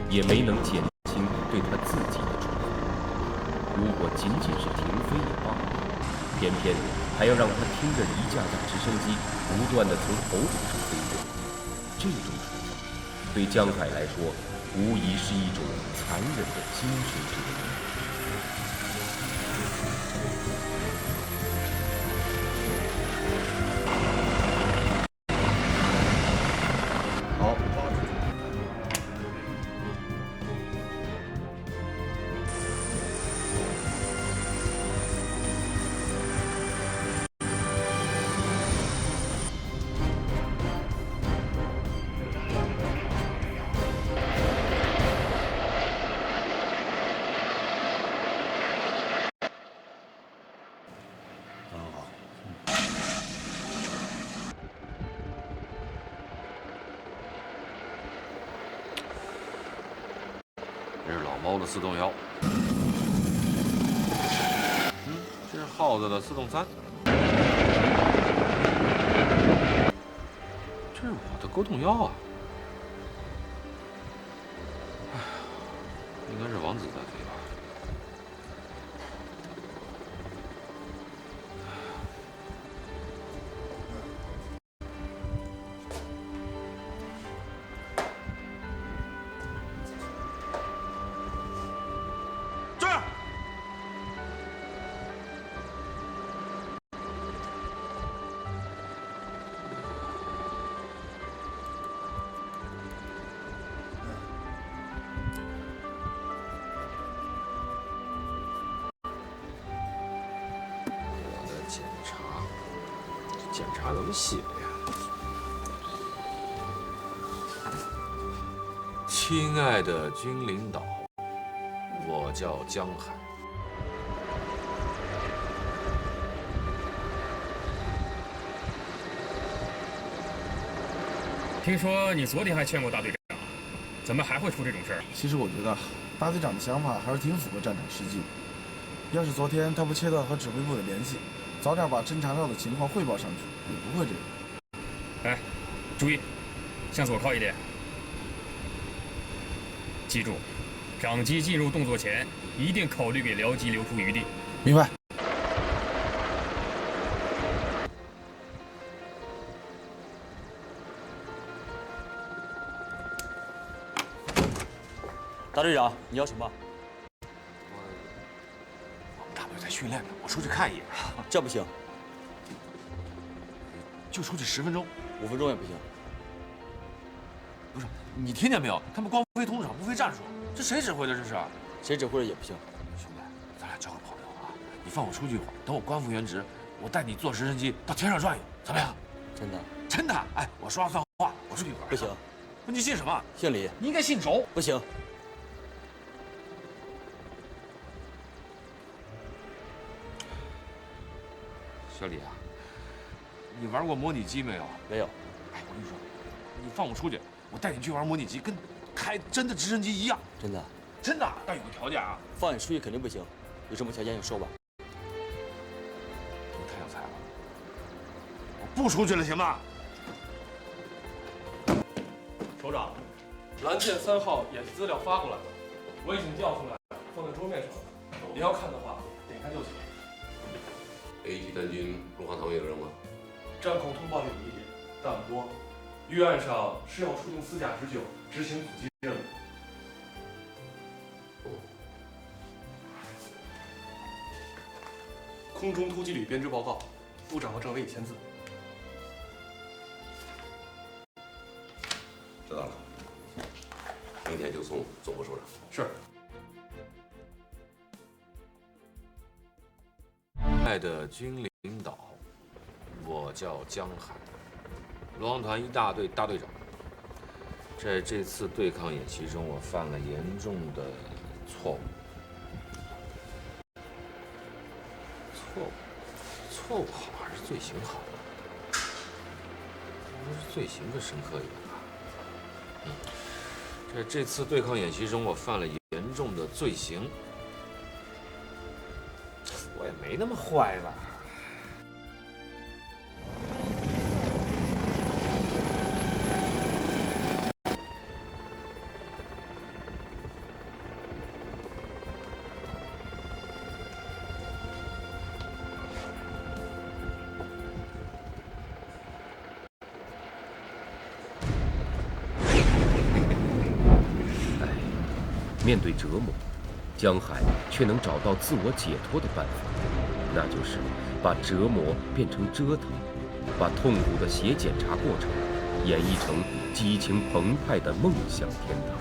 也没能减轻对他自己的处罚。如果仅仅是停飞也罢了，偏偏还要让他听着1架架直升机不断地从头顶上飞过，这种处罚对江海来说，无疑是一种残忍的精神折磨。这是老猫的4动1，这是耗子的4动3，这是我的勾动1啊！哎呀，应该是王子在飞吧？检查怎么写呀？亲爱的军领导，我叫江海。听说你昨天还劝过大队长，怎么还会出这种事儿？其实我觉得，大队长的想法还是挺符合战场实际的。要是昨天他不切断和指挥部的联系，早点把侦察到的情况汇报上去，也不会这样。哎，注意，向左靠一点。记住，长机进入动作前，一定考虑给僚机留出余地。明白。大队长，你要什么？我们大队在训练呢，我出去看一眼。这不行，就出去10分钟5分钟也不行。不是，你听见没有？他们光飞通场不飞战术，这谁指挥的？这是？谁指挥的也不行。兄弟，咱俩交个朋友啊！你放我出去一会儿，等我官复原职，我带你坐直升机到天上转悠，怎么样？真的？真的！哎，我说话算话，我出去一会儿。不行。你信什么？姓李。你应该姓周。不行。小李啊，你玩过模拟机没有？没有。哎，我跟你说，你放我出去，我带你去玩模拟机，跟开真的直升机一样。真的？真的，但有个条件啊。放你出去肯定不行，有什么条件你说吧。你太有才了，我不出去了，行吗？首长，蓝箭3号演习资料发过来了，我已经调出来，放在桌面上了。你要看的话，点开就行。A 级单军龙华堂有人吗？战况通报有一点，但不多。预案上是要出动4架19执行阻击任务。空中突击旅编制报告，部长和政委已签字。知道了，明天就送总部首长。是。亲爱的军领导，我叫江海，龙王团1大队大队长。在这次对抗演习中，我犯了严重的错误。错误好还是罪行好呢？不是罪行更深刻一点吧？在这次对抗演习中，我犯了严重的罪行。我也没那么坏吧？面对折磨，江海却能找到自我解脱的办法，那就是把折磨变成折腾，把痛苦的血检查过程演绎成激情澎湃的梦想天堂。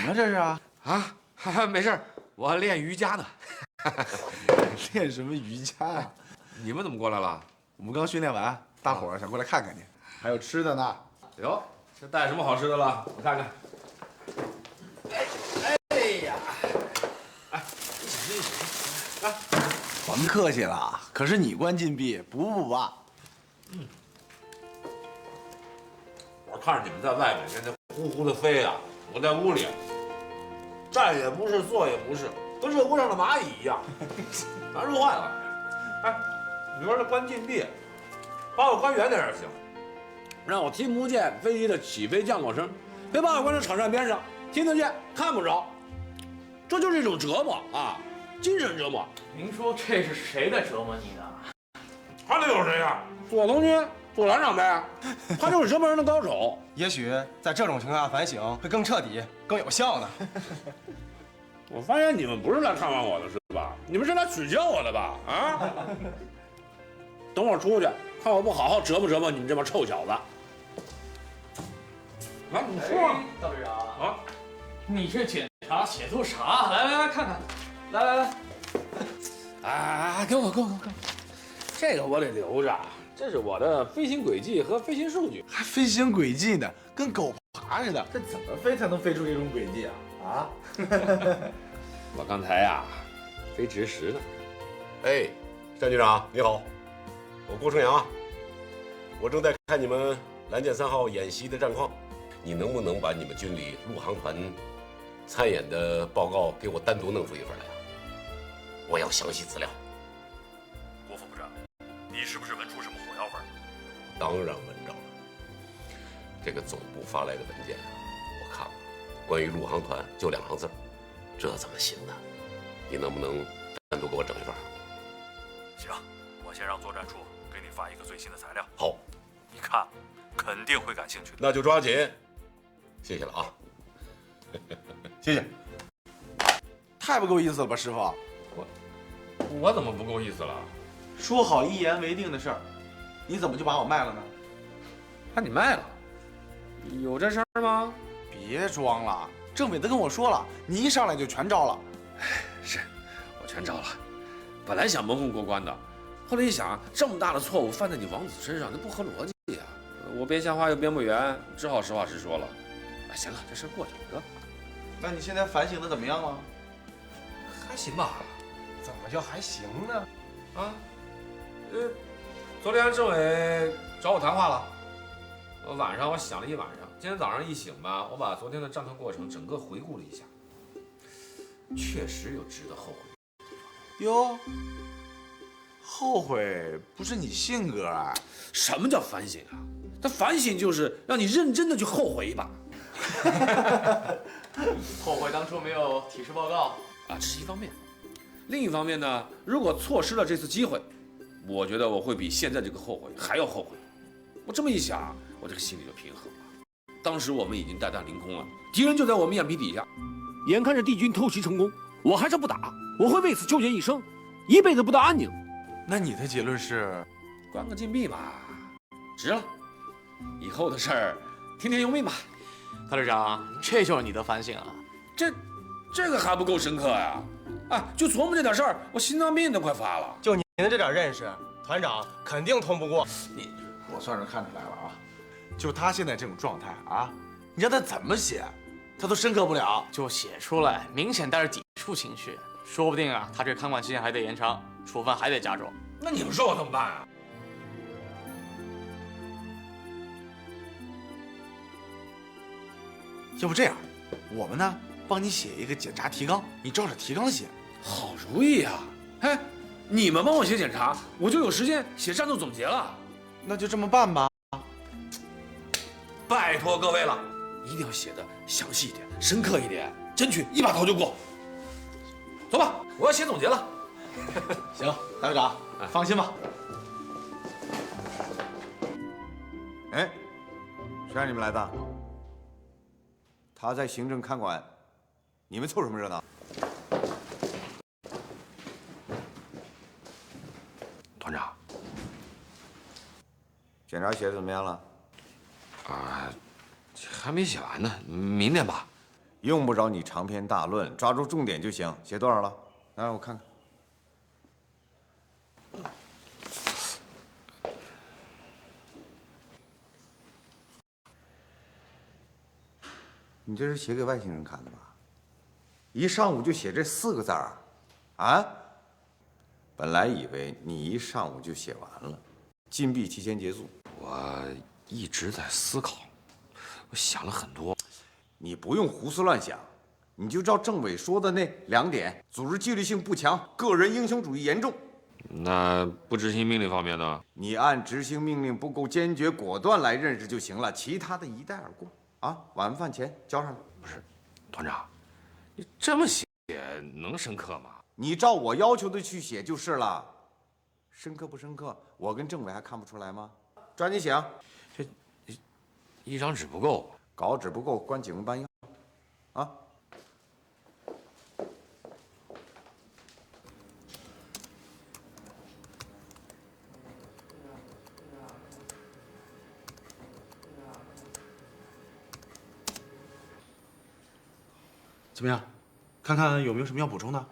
么这是啊？啊，没事，我练瑜伽呢。练什么瑜伽呀？你们怎么过来了？我们刚训练完，大伙儿想过来看看你，还有吃的呢。哟，这带什么好吃的了？我看看。哎呀，哎，你起来。甭客气了，可是你关禁闭，不吧？我看着你们在外面跟那呼呼的飞啊，我在屋里站也不是，坐也不是，跟热锅上的蚂蚁一样，难受坏了。哎，你说这关禁闭，把我关远点也行，让我听不见飞机的起飞降落声，别把我关在场站边上，听得见看不着，这就是一种折磨啊，精神折磨。您说这是谁在折磨你呢？还能有谁呀？左东军、左团长呗，他就是折磨人的高手。也许在这种情况下反省会更彻底、更有效呢。我发现你们不是来看望我的，是吧？你们是来取笑我的吧？啊！等我出去，看我不好好折磨折磨你们这帮臭小子。来，你说，大队长啊，你这检查写作啥？来看看，来。哎，给我，这个我得留着，这是我的飞行轨迹和飞行数据。还飞行轨迹呢，跟狗爬似的，这怎么飞才能飞出这种轨迹啊？啊！我刚才呀，飞直时呢。哎，单局长你好，我郭春阳，我正在看你们蓝箭3号演习的战况，你能不能把你们军里陆航团参演的报告给我单独弄出一份来啊？我要详细资料。郭副部长，你是不是闻出什么火药味？当然闻着了，这个总部发来的文件啊，我看了，关于陆航团就2行字，这怎么行呢？你能不能单独给我整一份？行，我先让作战处给你发一个最新的材料。好，你看，肯定会感兴趣的。那就抓紧，谢谢了啊。谢谢。太不够意思了吧，师傅？我怎么不够意思了？说好一言为定的事儿，你怎么就把我卖了呢？把你卖了？有这事儿吗？别装了，政委都跟我说了，你一上来就全招了。是，我全招了。本来想蒙混过关的，后来一想，这么大的错误犯在你王子身上，那不合逻辑呀。我编瞎话又编不圆，只好实话实说了。哎，行了，这事儿过去了。那你现在反省的怎么样了？还行吧。怎么就还行呢？啊，昨天政委找我谈话了，晚上我想了一晚上，今天早上一醒吧，我把昨天的战斗过程整个回顾了一下，确实有值得后悔的地方。哟，后悔不是你性格啊？什么叫反省啊？他反省就是让你认真的去后悔一把。后悔当初没有体示报告啊，这是一方面。另一方面呢，如果错失了这次机会，我觉得我会比现在这个后悔还要后悔。我这么一想，我这个心里就平衡了。当时我们已经带弹凌空了，敌人就在我们眼皮底下，眼看着敌军偷袭成功，我还是不打，我会为此纠结一生，一辈子不得安宁。那你的结论是，关个禁闭吧，值了。以后的事儿，听天由命吧。大队长，这就是你的反省啊？这个还不够深刻呀！哎，就琢磨这点事儿，我心脏病都快发了。就您的这点认识，团长肯定通不过。我算是看出来了啊，就他现在这种状态啊，你让他怎么写，他都深刻不了。就写出来，明显带着抵触情绪，说不定啊，他这看管期限还得延长，处分还得加重。那你们说我怎么办啊？要不这样，我们呢帮你写一个检查提纲，你照着提纲写。好主意啊！哎，你们帮我写检查，我就有时间写战斗总结了。那就这么办吧。拜托各位了，一定要写的详细一点，深刻一点，争取一把头就过。走吧，我要写总结了。行，大队长，放心吧。哎，谁让你们来的？他在行政看管，你们凑什么热闹？团长，检查写的怎么样了？还没写完呢，明天吧。用不着你长篇大论，抓住重点就行。写多少了？来，我看看。你这是写给外星人看的吧？一上午就写这4个字儿，啊？本来以为你一上午就写完了，禁闭提前结束。我一直在思考，我想了很多。你不用胡思乱想，你就照政委说的那2点：组织纪律性不强，个人英雄主义严重。那不执行命令方面呢？你按执行命令不够坚决果断来认识就行了，其他的一带而过。啊，晚饭前交上来。不是，团长，你这么写能深刻吗？你照我要求的去写就是了。深刻不深刻，我跟政委还看不出来吗？抓紧写啊！这一张纸不够，稿纸不够，关警卫班要。啊！怎么样？看看有没有什么要补充的？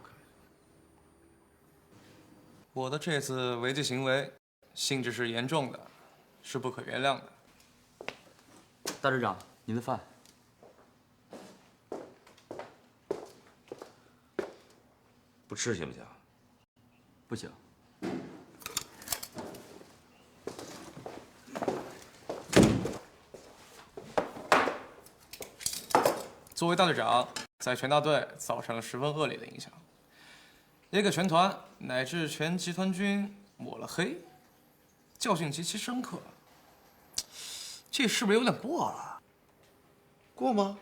我的这次违纪行为性质是严重的，是不可原谅的。大队长，您的饭。不吃行不行？不行。作为大队长，在全大队造成了十分恶劣的影响，也给全团乃至全集团军抹了黑，教训极其深刻。这是不是有点过了？过吗？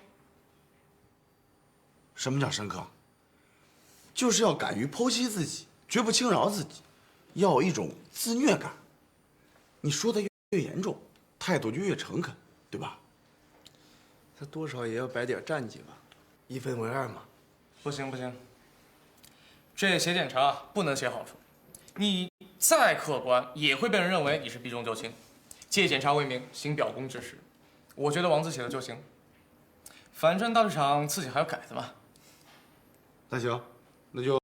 什么叫深刻？就是要敢于剖析自己，绝不轻饶自己，要有一种自虐感。你说的越严重，态度就越诚恳，对吧？他多少也要摆点战绩吧，1分为2嘛。不行不行，这写检查不能写好处，你再客观也会被人认为你是避重就轻，借检查为名行表功之实。我觉得王字写的就行，反正大队长自己还要改的嘛。那行，那就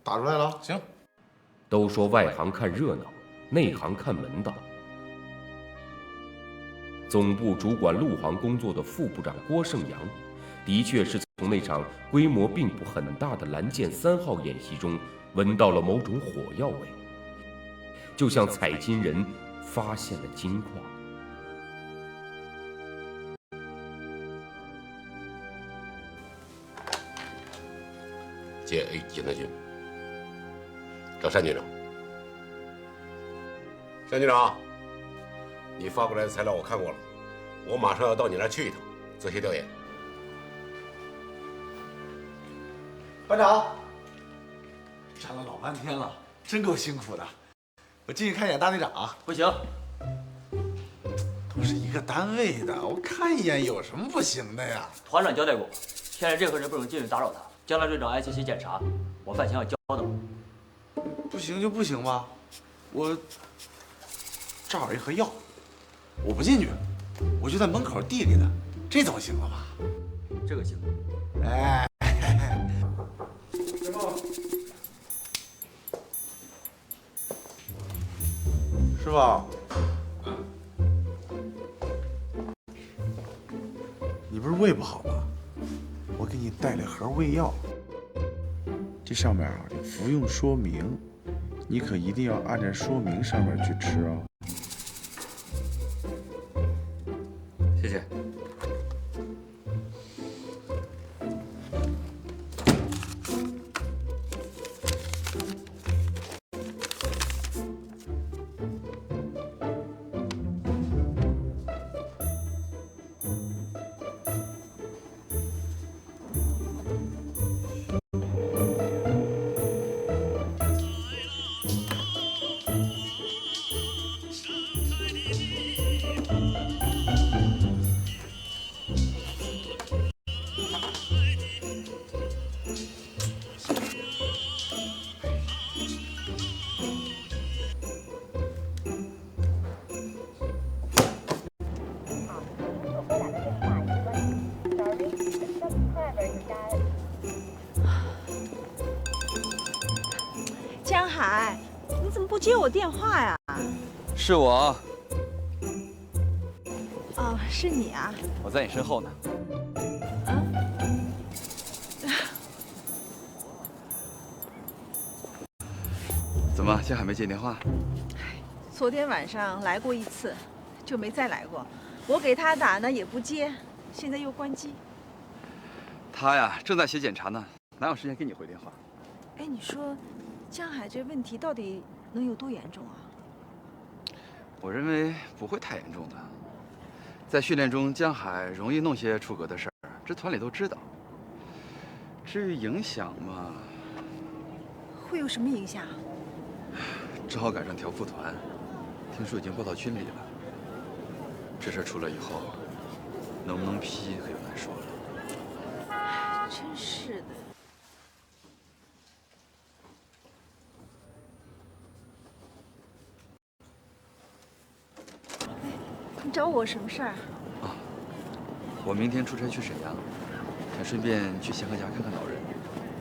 打出来了。行。都说外行看热闹，内行看门道。总部主管陆航工作的副部长郭胜阳，的确是从那场规模并不很大的蓝箭3号演习中闻到了某种火药味，就像采金人发现了金矿。接 A 集团军，找单局长。单局长，你发过来的材料我看过了，我马上要到你那儿去一趟，仔细调研。班长，站了老半天了，真够辛苦的。我进去看一眼大队长啊。不行，都是一个单位的，我看一眼有什么不行的呀？团长交代过，现在任何人不准进去打扰他。将来队长挨期检查，我饭前要交的。不行就不行吧，我这儿有一盒药，我不进去，我就在门口递给他，这总行了吧？这个行。哎，师傅，你不是胃不好吗？我给你带了盒胃药，这上面啊有服用说明，你可一定要按照说明上面去吃哦。谢谢。海，你怎么不接我电话呀？是我，哦，是你啊。我在你身后呢。怎么，今天还没接电话？昨天晚上来过一次，就没再来过。我给他打呢也不接，现在又关机。他呀，正在写检查呢，哪有时间给你回电话？哎，你说，江海这问题到底能有多严重啊？我认为不会太严重的。在训练中，江海容易弄些出格的事儿，这团里都知道。至于影响嘛，会有什么影响？只好改成调副团，听说已经报到军里了。这事出了以后，能不能批可就难说了。真是的。你找我什么事儿？我明天出差去沈阳，想顺便去贤和家看看老人。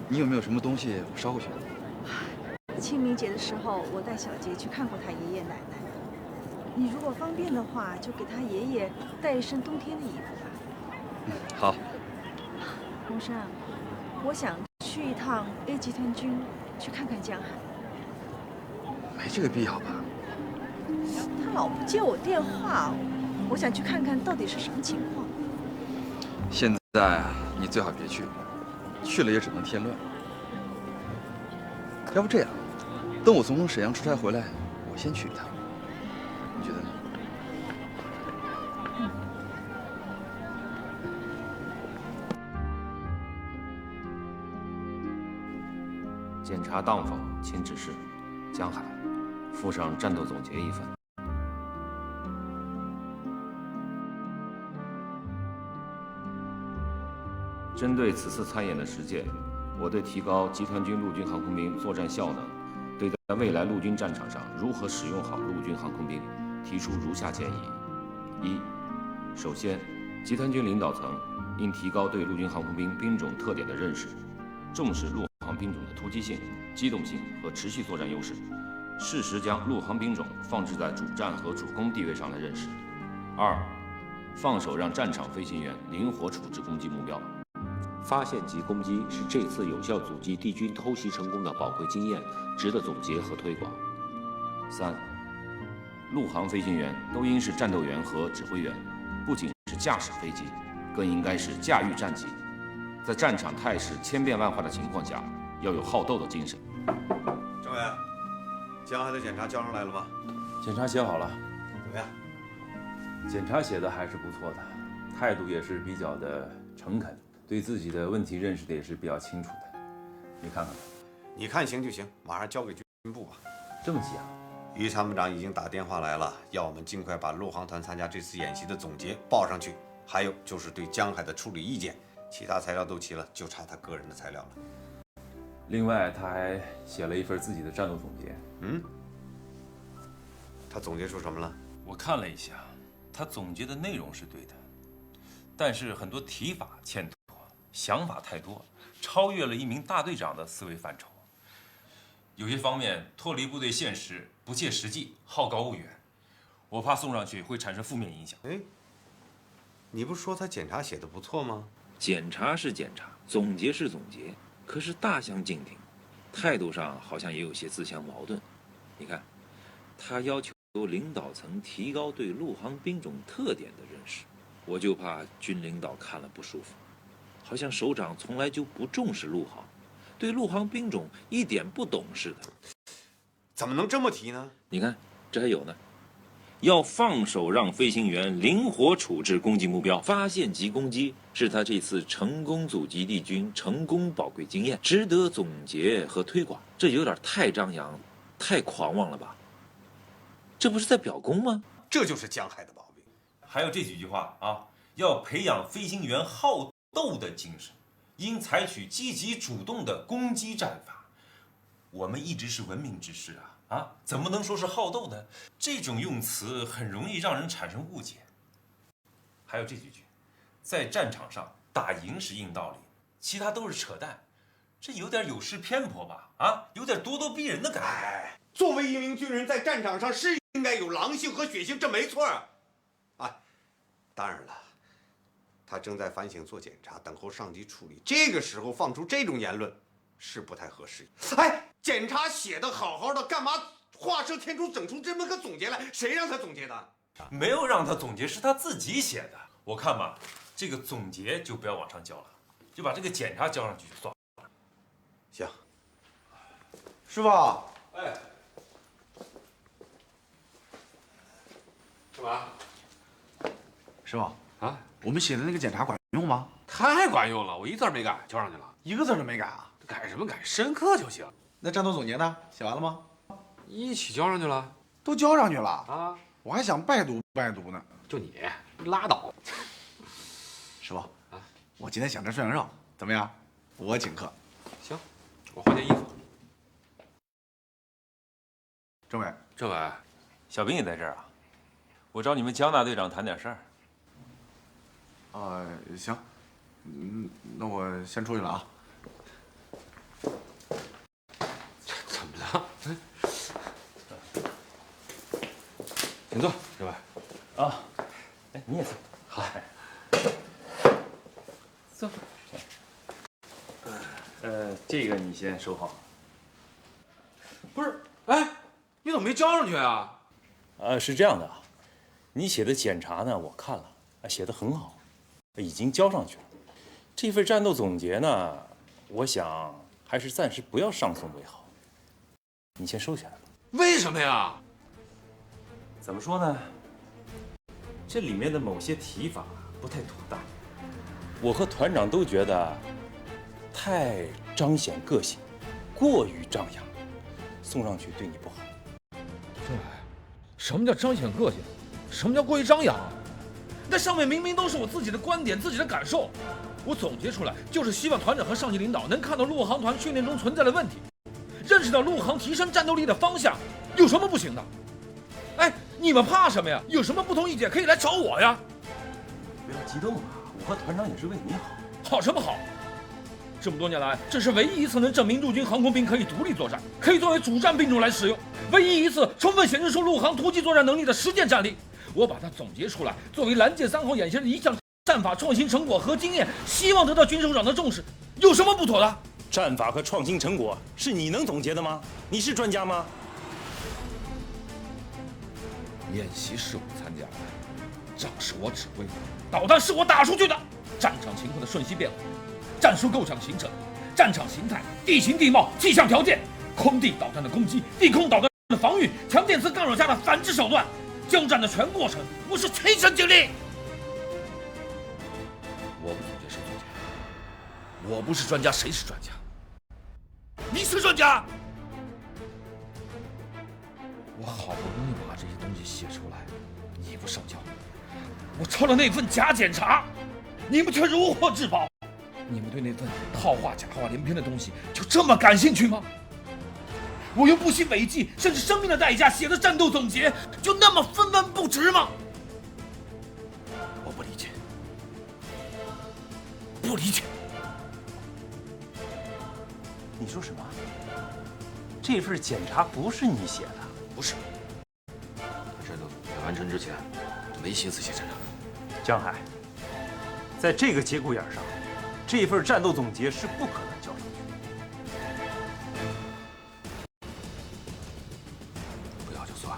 你有没有什么东西我捎过去？清明节的时候，我带小杰去看过他爷爷奶奶。你如果方便的话，就给他爷爷带一身冬天的衣服吧。好。洪山，我想去一趟 A 集团军，去看看江海。没这个必要吧？他老不接我电话，我想去看看到底是什么情况。现在你最好别去，去了也只能添乱。要不这样，等我从沈阳出差回来，我先去一趟，你觉得呢？检查当否，请指示。江海，附上战斗总结一份。针对此次参演的实践，我对提高集团军陆军航空兵作战效能，对在未来陆军战场上如何使用好陆军航空兵，提出如下建议：一、首先，集团军领导层应提高对陆军航空兵兵种特点的认识，重视陆航兵种的突击性、机动性和持续作战优势，适时将陆航兵种放置在主战和主攻地位上来认识。二、放手让战场飞行员灵活处置攻击目标。发现及攻击是这次有效阻击敌军偷袭成功的宝贵经验，值得总结和推广。三、陆航飞行员都应是战斗员和指挥员，不仅是驾驶飞机，更应该是驾驭战机。在战场态势千变万化的情况下，要有好斗的精神。政委，江海的检查交上来了吗？检查写好了，怎么样？检查写的还是不错的，态度也是比较的诚恳，对自己的问题认识的也是比较清楚的。你看看吧。你看行就行，马上交给军部吧。这么急啊？于参谋长已经打电话来了，要我们尽快把陆航团参加这次演习的总结报上去。还有就是对江海的处理意见，其他材料都齐了，就差他个人的材料了。另外，他还写了一份自己的战斗总结。他总结出什么了？我看了一下，他总结的内容是对的，但是很多提法欠妥，想法太多，超越了一名大队长的思维范畴。有些方面脱离部队现实，不切实际，好高骛远，我怕送上去会产生负面影响。哎，你不是说他检查写的不错吗？检查是检查，总结是总结，可是大相径庭，态度上好像也有些自相矛盾。你看，他要求领导层提高对陆航兵种特点的认识，我就怕军领导看了不舒服，好像首长从来就不重视陆航，对陆航兵种一点不懂似的。怎么能这么提呢？你看，这还有呢。要放手让飞行员灵活处置攻击目标，发现及攻击是他这次成功阻击敌军成功宝贵经验，值得总结和推广。这有点太张扬，太狂妄了吧？这不是在表功吗？这就是江海的毛病。还有这几句话啊，要培养飞行员好斗的精神，应采取积极主动的攻击战法。我们一直是文明之士啊，怎么能说是好斗呢？这种用词很容易让人产生误解。还有这几句，在战场上打赢是硬道理，其他都是扯淡。这有点有失偏颇吧？啊，有点咄咄逼人的感觉。作为一名军人，在战场上是应该有狼性和血性，这没错啊。当然了，他正在反省做检查，等候上级处理。这个时候放出这种言论，是不太合适。哎，检查写的好好的，干嘛画蛇添足整出这么个总结来？谁让他总结的？没有让他总结，是他自己写的。我看吧，这个总结就不要往上交了，就把这个检查交上去就算了。行，师傅。哎，干嘛？师傅啊，我们写的那个检查管用吗？太管用了，我一字没改，交上去了，一个字都没改啊！改什么改？深刻就行。那战斗总结呢？写完了吗？一起交上去了，都交上去了啊！我还想拜读呢。就你拉倒。师傅啊，我今天想吃涮羊肉，怎么样？我请客。行，我换件衣服。政委，政委，小兵也在这儿啊。我找你们江大队长谈点事儿。行，那我先出去了啊。怎么了？请坐，政委。啊，哎，你也坐。好。坐。这个你先收好。不是，哎，你怎么没交上去啊？是这样的啊，你写的检查呢，我看了，写得很好，已经交上去了。这份战斗总结呢，我想还是暂时不要上送为好。你先收起来吧。为什么呀？怎么说呢？这里面的某些提法不太妥当，我和团长都觉得太彰显个性，过于张扬，送上去对你不好。政委，什么叫彰显个性？什么叫过于张扬？那上面明明都是我自己的观点、自己的感受，我总结出来就是希望团长和上级领导能看到陆航团训练中存在的问题，认识到陆航提升战斗力的方向，有什么不行的？哎，你们怕什么呀？有什么不同意见可以来找我呀！不要激动啊，我和团长也是为你好。好什么好？这么多年来，这是唯一一次能证明陆军航空兵可以独立作战，可以作为主战兵种来使用，唯一一次充分显示出陆航突击作战能力的实践战例。我把它总结出来，作为蓝箭3号演习的一项战法创新成果和经验，希望得到军首长的重视，有什么不妥的？战法和创新成果是你能总结的吗？你是专家吗？演习是我参加的，仗是我指挥的，导弹是我打出去的，战场情况的瞬息变化，战术构想形成，战场形态、地形地貌、气象条件，空地导弹的攻击，地空导弹的防御，强电磁干扰下的反制手段，交战的全过程，我是亲身经历。我不总结谁总结？我不是专家，谁是专家？你是专家。我好不容易把这些东西写出来，你不上交，我抄了那份假检查，你们却如获至宝。你们对那份套话假话连篇的东西就这么感兴趣吗？我用不惜违纪甚至生命的代价写的战斗总结，就那么分文不值吗？我不理解，不理解。你说什么？这份检查不是你写的？不是。战斗总结完成之前，没心思写检查。江海，在这个节骨眼上，这份战斗总结是不可能交上去的。不要就算。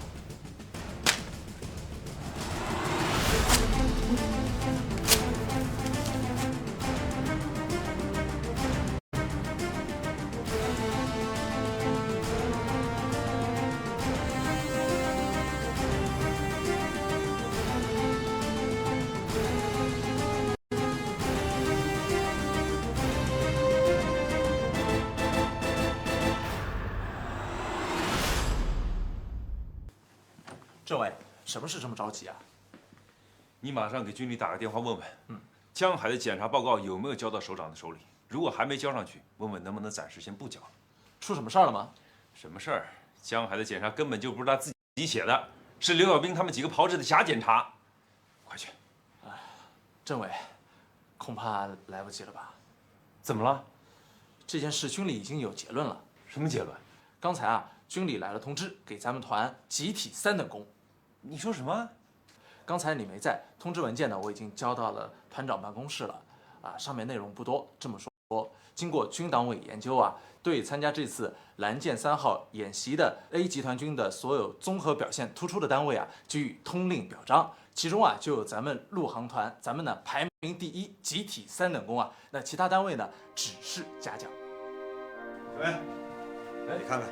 政委，什么事这么着急啊？你马上给军里打个电话问问，江海的检查报告有没有交到首长的手里？如果还没交上去，问问能不能暂时先不交了。出什么事儿了吗？什么事儿？江海的检查根本就不是他自己写的，是刘小兵他们几个炮制的假检查。快去！政委，恐怕来不及了吧？怎么了？这件事军里已经有结论了。什么结论？刚才啊，军里来了通知，给咱们团集体3等功。你说什么？刚才你没在，通知文件呢我已经交到了团长办公室了。上面内容不多，这么说，经过军党委研究啊，对参加这次蓝箭3号演习的 A 集团军的所有综合表现突出的单位啊，给予通令表彰。其中啊，就有咱们陆航团，咱们呢排名第1，集体3等功啊。那其他单位呢，只是嘉奖。喂，你看看。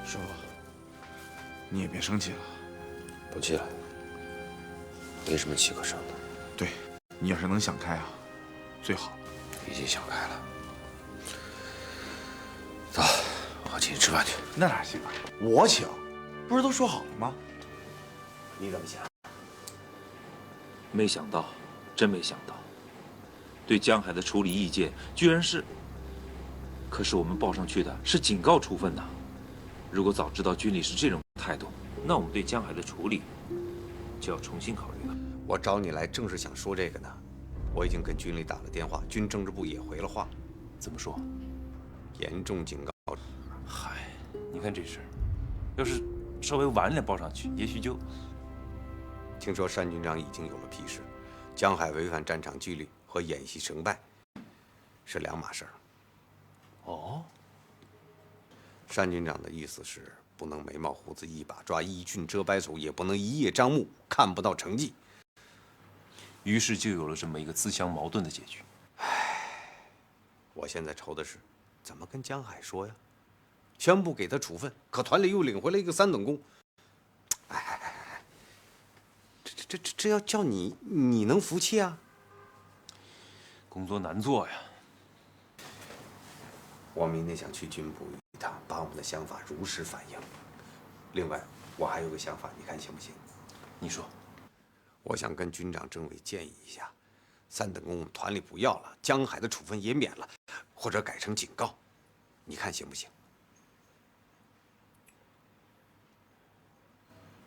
师傅，你也别生气了。不气了，没什么气可生的。对，你要是能想开啊，最好。已经想开了。走，我请你吃饭去。那哪行啊？我请，不是都说好了吗？你怎么想？没想到，真没想到，对江海的处理意见居然是……可是我们报上去的是警告处分呐。如果早知道军里是这种态度，那我们对江海的处理就要重新考虑了。我找你来正是想说这个呢。我已经跟军里打了电话，军政治部也回了话。怎么说？严重警告。嗨，你看这事，要是稍微晚点报上去，也许就……听说单军长已经有了批示，江海违反战场纪律和演习成败是两码事儿。哦。单军长的意思是，不能眉毛胡子一把抓，一俊遮百丑，也不能一叶障目，看不到成绩。于是就有了这么一个自相矛盾的结局。我现在愁的是，怎么跟江海说呀？宣布给他处分，可团里又领回来一个3等功。这要叫你能服气啊？工作难做呀。我明天想去军部一趟，把我们的想法如实反映。另外，我还有个想法，你看行不行？你说。我想跟军长、政委建议一下，3等功我们团里不要了，江海的处分也免了，或者改成警告，你看行不行？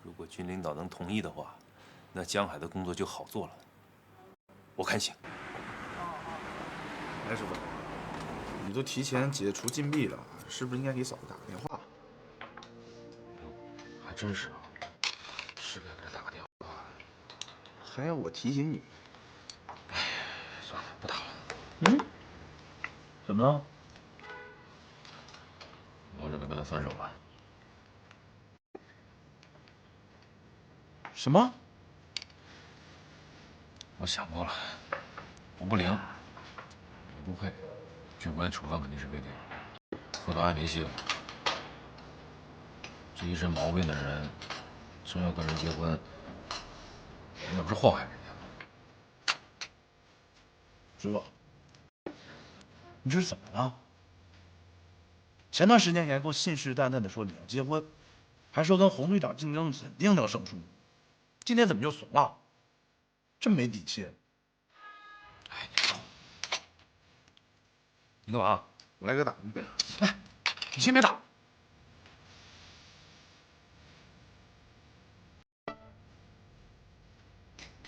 如果军领导能同意的话，那江海的工作就好做了。我看行。哎，师傅，你都提前解除禁闭了，是不是应该给嫂子打个电话？还真是啊，是该给他打个电话。还要我提醒你？哎，算了，不打了。嗯？怎么了？我准备跟他分手了。什么？我想过了，我不灵，我不配，军官处分肯定是被定，副导也没戏了。这一身毛病的人，真要跟人结婚，那不是祸害人家吗？师傅，你这是怎么了？前段时间你还跟我信誓旦旦的说你要结婚，还说跟洪队长竞争肯定能胜出，今天怎么就怂了？真没底气！哎，你干嘛？我来给他打。哎，你先别打。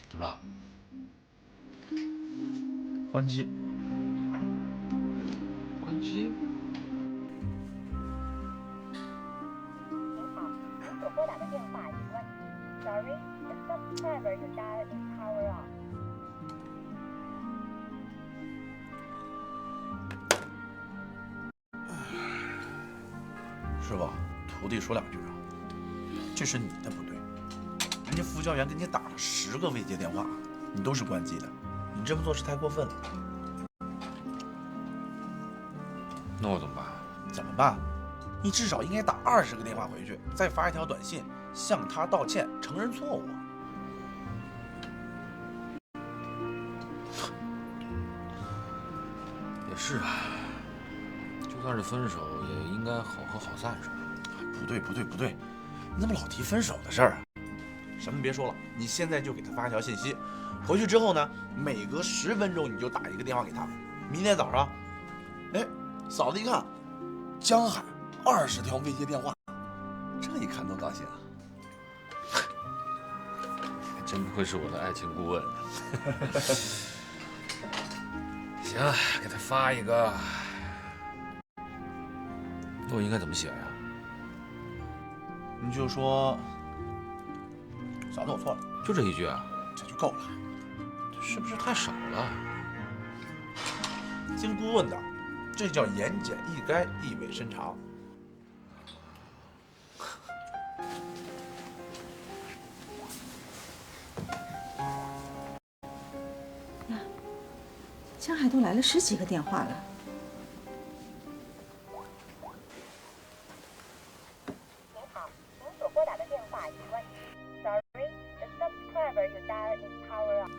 怎么了？关机。关机。您所拨打的电话已关机。Sorry, the subscriber you dialed is power off. 师傅，徒弟说两句啊，这是你的不对。人家副教员给你打了10个未接电话，你都是关机的，你这么做是太过分了。那我怎么办？怎么办？你至少应该打20个电话回去，再发一条短信向他道歉，承认错误。也是啊，就就算是分手，也应该好合好散，是吧？不对，你怎么老提分手的事儿啊？什么别说了，你现在就给他发一条信息，回去之后呢，每隔10分钟你就打一个电话给他。明天早上，哎，嫂子一看，江海20条未接电话，这一看多高兴啊！真不愧是我的爱情顾问。行，给他发一个。那我应该怎么写呀？你就说，嫂子我错了，就这一句啊？这就够了。这是不是太少了？经顾问的，这叫言简意赅，意味深长。江海都来了10几个电话了。您好，您所拨打的电话已关机。Sorry, the subscriber you dialed is power off.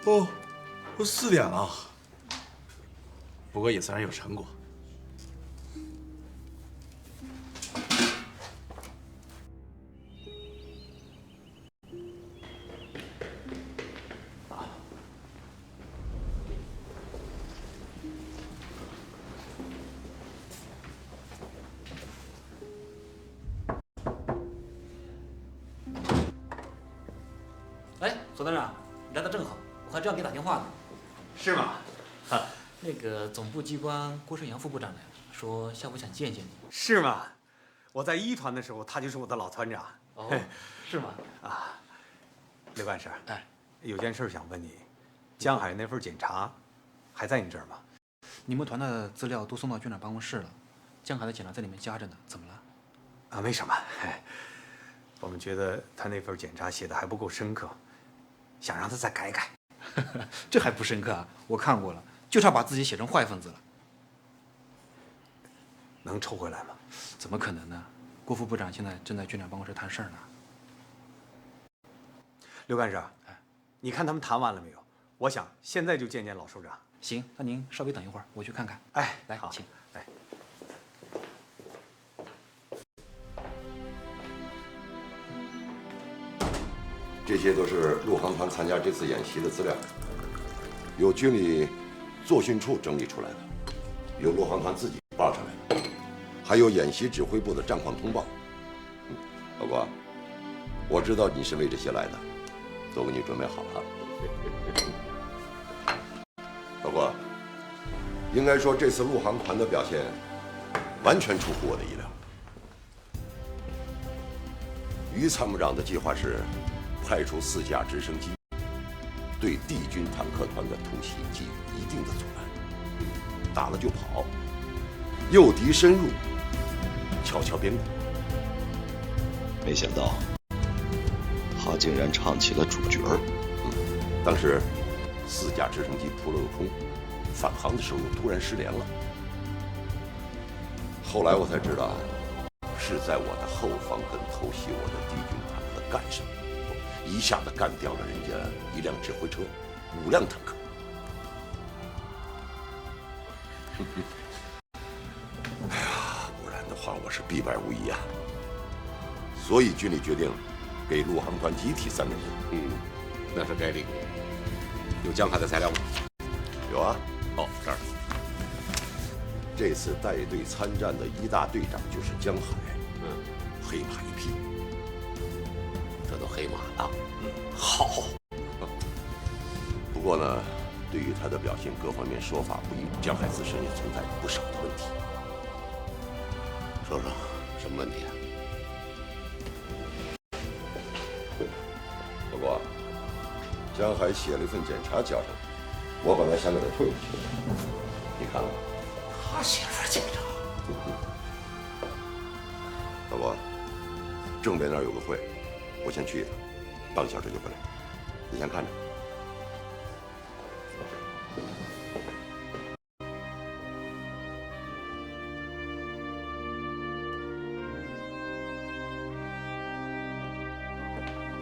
哦，都4点了，不过也算是有成果。哎，左团长，你来的正好，我还正要给你打电话呢。是吗？哈，那个总部机关郭胜阳副部长来了，说下午想见见你。是吗？我在1团的时候，他就是我的老团长。哦，是吗？啊，刘干事，哎，有件事想问你，江海那份检查还在你这儿吗？你们团的资料都送到军长办公室了，江海的检查在里面夹着呢，怎么了？啊，没什么。我们觉得他那份检查写的还不够深刻，想让他再改改。这还不深刻啊？我看过了，就差把自己写成坏分子了。能抽回来吗？怎么可能呢？郭副部长现在正在军长办公室谈事儿呢。刘干事，你看他们谈完了没有？我想现在就见见老首长。行，那您稍微等一会儿，我去看看。哎，来，好，请。来。这些都是陆航团参加这次演习的资料，由军理作训处整理出来的，由陆航团自己报上来的，还有演习指挥部的战况通报。老郭，我知道你是为这些来的，都给你准备好了。老郭，应该说这次陆航团的表现完全出乎我的意料。于参谋长的计划是派出4架直升机，对敌军坦克团的突袭给予一定的阻拦，打了就跑，诱敌深入，悄悄边过。没想到他竟然唱起了主角儿。当时4架直升机扑了个空，返航的时候又突然失联了。后来我才知道，是在我的后方跟偷袭我的敌军坦克干上，一下子干掉了人家1辆指挥车，5辆坦克。哎呀，不然的话我是必败无疑啊。所以军里决定给陆航团集体3个军。那是该领。有江海的材料吗？有啊。哦，这儿。这次带队参战的1大队长就是江海。黑马一匹。这都黑马了。好。不过呢，对于他的表现各方面说法不一，江海自身也存在不少的问题。说说什么么问题啊？不过，江海写了一份检查交上来，我本来想给他退回去的，你看了吗？他写了份检查。老伯，政委那儿有个会，我先去一趟，半个小时就回来，你先看着。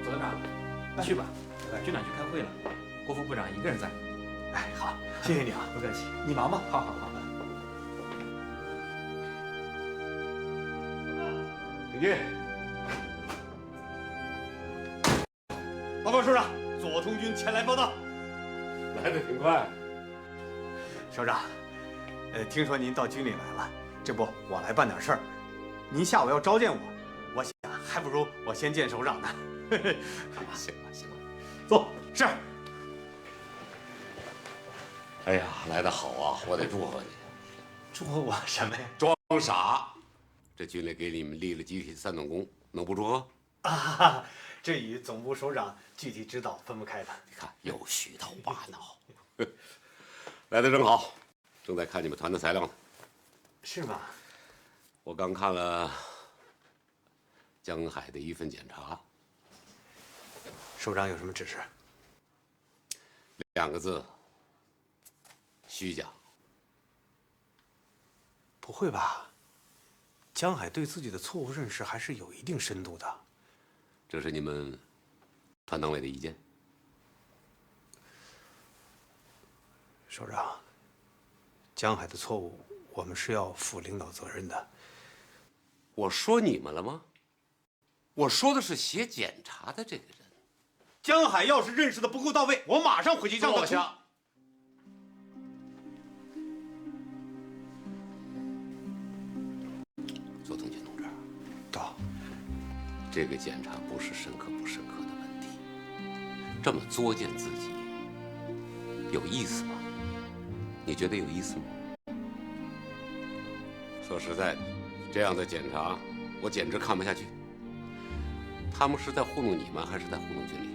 左团长，去吧，军长去开会了，国防部长一个人在。哎，好，谢谢你啊，不客气。你忙吧。好。请进。报告首长，左通军前来报道。来得挺快。首长，听说您到军里来了，这不我来办点事儿。您下午要召见我，我想还不如我先见首长呢。行了，坐。是。哎呀，来得好啊！我得祝贺你。祝贺我什么呀？装傻！这军里给你们立了集体3等功，能不祝贺？啊，这与总部首长具体指导分不开的。你看，又虚头巴脑。来得正好，正在看你们团的材料呢。是吗？我刚看了江海的一份检查。首长有什么指示？2个字：虚假。不会吧？江海对自己的错误认识还是有一定深度的。这是你们团党委的意见？首长，江海的错误，我们是要负领导责任的。我说你们了吗？我说的是写检查的这个人。江海要是认识的不够到位，我马上回去让他坐下。左通军同志，到。这个检查不是深刻不深刻的问题，这么作践自己，有意思吗？你觉得有意思吗？说实在的，这样的检查，我简直看不下去。他们是在糊弄你们，还是在糊弄军里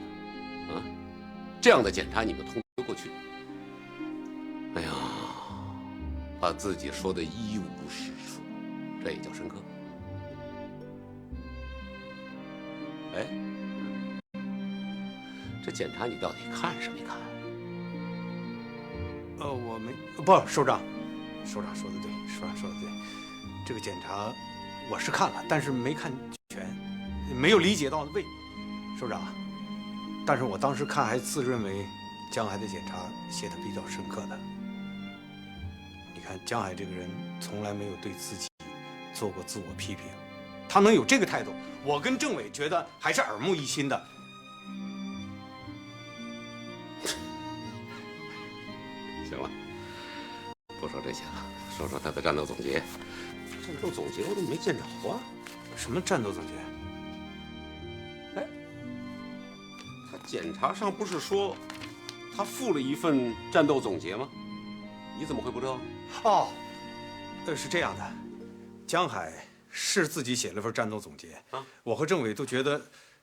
啊？啊，这样的检查你们通得过去？哎呀，把自己说的一无是处，这也叫深刻？哎，这检查你到底看是没看？我没不，首长说的对，首长说的对，这个检查我是看了，但是没看全，没有理解到位，首长。但是我当时看还自认为江海的检查写的比较深刻的。你看江海这个人从来没有对自己做过自我批评，他能有这个态度，我跟政委觉得还是耳目一新的。行了，不说这些了，说说他的战斗总结。战斗总结我怎么没见着啊？什么战斗总结？哎，他检查上不是说他附了一份战斗总结吗？你怎么会不知道？哦，是这样的，江海是自己写了份战斗总结啊，我和政委都觉得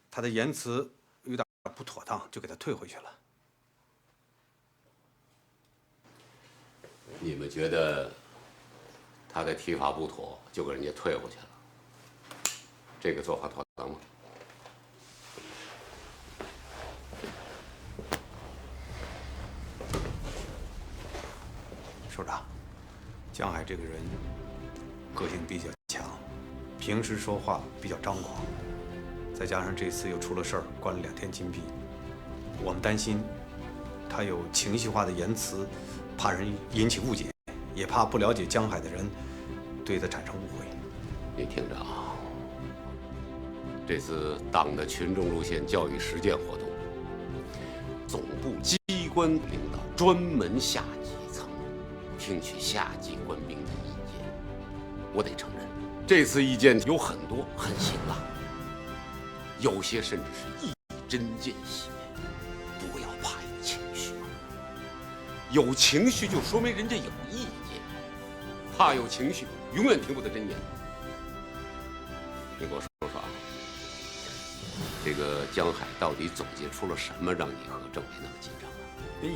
他的言辞有点不妥当，就给他退回去了。你们觉得他的提法不妥，就给人家退回去了，这个做法妥当吗？首长，江海这个人个性比较强，平时说话比较张狂，再加上这次又出了事儿，关了2天禁闭，我们担心他有情绪化的言辞，怕人引起误解，也怕不了解江海的人对他产生误会。你听着啊，这次党的群众路线教育实践活动，总部机关领导专门下基层，听取下级官兵的意见。我得承认，这次意见有很多很辛辣，有些甚至是一针见血。不要怕有情绪，有情绪就说明人家有意见，怕有情绪永远听不得真言。你给我说说啊，这个江海到底总结出了什么，让你和政委那么紧张啊？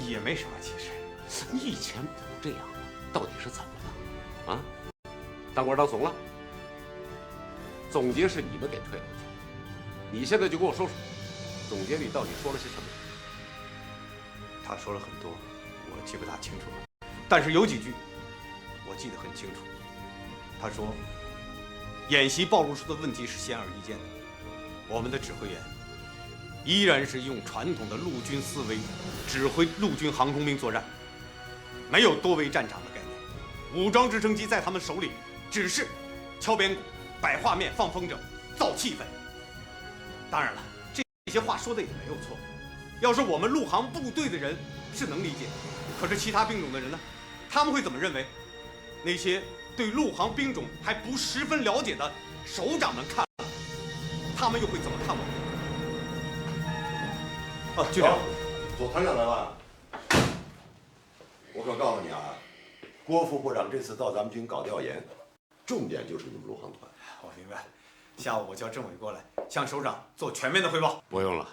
也没什么，其实。你以前不这样，到底是怎么了？啊？当官当怂了？总结是你们给退了去，你现在就给我说说，总结里到底说了些什么？他说了很多，我记不大清楚了，但是有几句我记得很清楚。他说，演习暴露出的问题是显而易见的，我们的指挥员依然是用传统的陆军思维指挥陆军航空兵作战，没有多维战场的概念。武装直升机在他们手里只是敲边鼓、摆画面、放风筝、造气氛。当然了，这些话说的也没有错。要是我们陆航部队的人是能理解，可是其他兵种的人呢？他们会怎么认为？那些对陆航兵种还不十分了解的首长们看，他们又会怎么看我们？局长，左团长来了。我可告诉你啊，郭副部长这次到咱们军搞调研，重点就是你们陆航团。我明白，下午我叫政委过来，向首长做全面的汇报。不用了，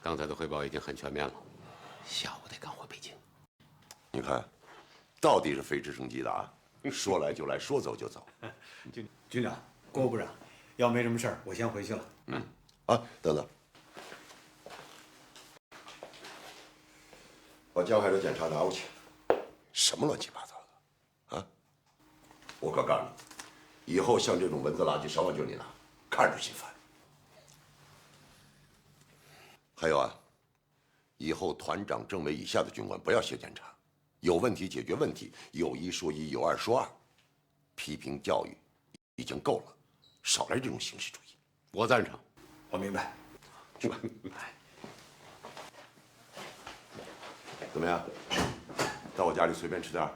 刚才的汇报已经很全面了，下午得赶回北京。你看，到底是飞直升机的啊，说来就来，说走就走。军长，郭部长，要没什么事儿，我先回去了。啊，等等，把江海的检查拿过去。什么乱七八糟的，啊！我可告诉你，以后像这种文字垃圾少往军里拿，看着心烦。还有啊，以后团长、政委以下的军官不要写检查，有问题解决问题，有一说一，有二说二。批评教育已经够了，少来这种形式主义。我赞成。我明白。去吧。怎么样？到我家里随便吃点。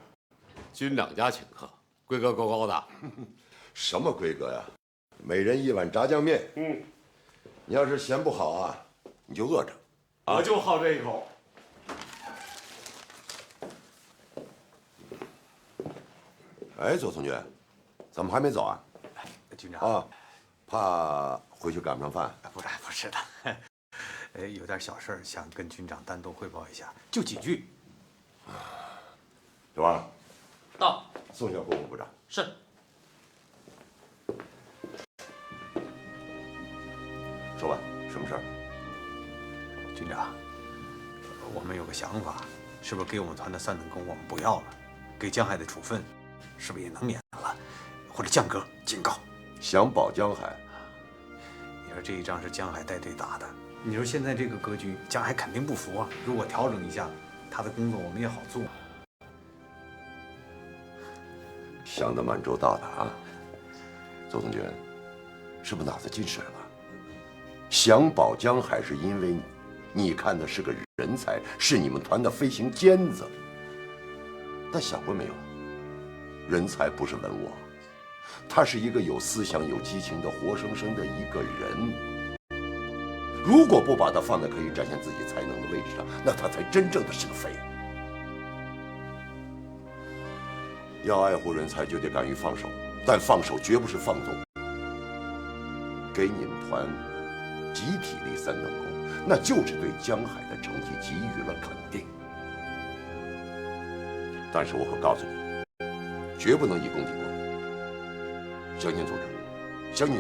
军长家请客，规格够高的。什么规格呀？每人一碗炸酱面。你要是嫌不好啊，你就饿着。我就好这一口。哎，左同学，怎么还没走啊？军长啊，怕回去赶不上饭？不是的，有点小事想跟军长单独汇报一下，就几句。小王，到。送下郭副部长。是。说吧，什么事儿？军长，我们有个想法，是不是给我们团的3等功我们不要了？给江海的处分，是不是也能免了？或者降格、警告？想保江海？你说这一仗是江海带队打的，你说现在这个格局，江海肯定不服啊。如果调整一下，他的工作我们也好做。想得蛮周到的啊，邹同学，是不是脑子进水了？想保江海是因为你看的是个人才，是你们团的飞行尖子。但想过没有，人才不是文物，他是一个有思想、有激情的活生生的一个人。如果不把他放在可以展现自己才能的位置上，那他才真正的是个废物。要爱护人才，就得敢于放手，但放手绝不是放纵。给你们团集体立3等功，那就是对江海的成绩给予了肯定。但是我可告诉你，绝不能以功抵过。相信组织，相信